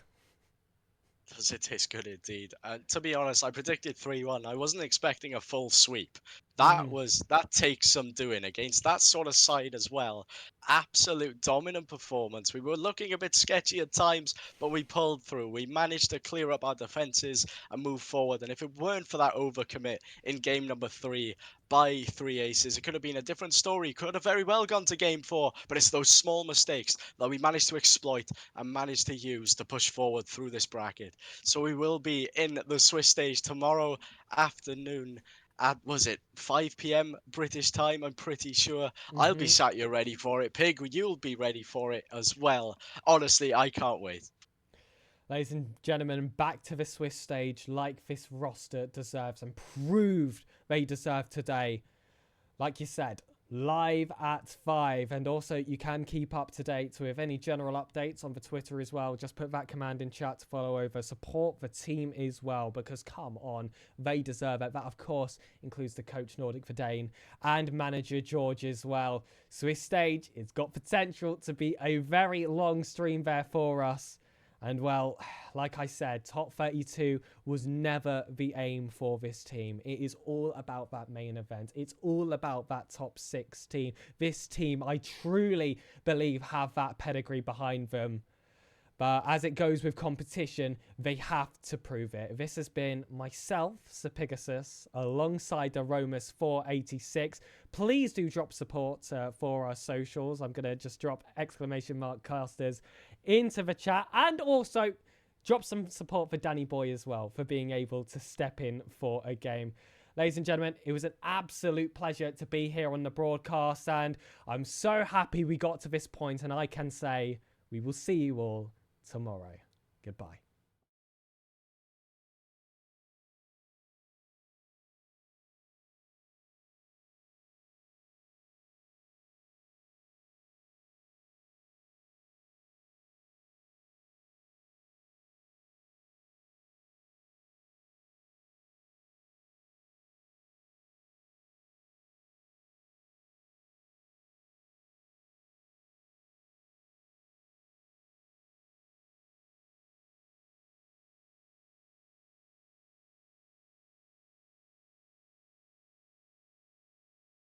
Does it taste good indeed? And to be honest, I predicted 3-1. I wasn't expecting a full sweep. That takes some doing against that sort of side as well. Absolute dominant performance. We were looking a bit sketchy at times, but we pulled through. We managed to clear up our defenses and move forward. And if it weren't for that overcommit in game number 3 by 3 aces, it could have been a different story. Could have very well gone to game 4, but it's those small mistakes that we managed to exploit and managed to use to push forward through this bracket. So we will be in the Swiss stage tomorrow afternoon at, was it 5 p.m. British time? I'm pretty sure. I'll be sat here ready for it. Pig, you'll be ready for it as well. Honestly, I can't wait. Ladies and gentlemen, back to the Swiss stage like this roster deserves and proved they deserve today. Like you said, live at 5, and also you can keep up to date with any general updates on the Twitter as well. Just put that command in chat to follow over. Support the team as well, because come on, they deserve it. That of course includes the coach Nordic Verdane and manager George as well. Swiss stage, it's got potential to be a very long stream there for us. And well, like I said, top 32 was never the aim for this team. It is all about that main event. It's all about that top 16. This team, I truly believe, have that pedigree behind them. But as it goes with competition, they have to prove it. This has been myself, SirPigasus, alongside the Romus for 86. Please do drop support for our socials. I'm going to just drop !casters into the chat, and also drop some support for Danny Boy as well for being able to step in for a game. Ladies and gentlemen, it was an absolute pleasure to be here on the broadcast, and I'm so happy we got to this point, and I can say we will see you all tomorrow. Goodbye.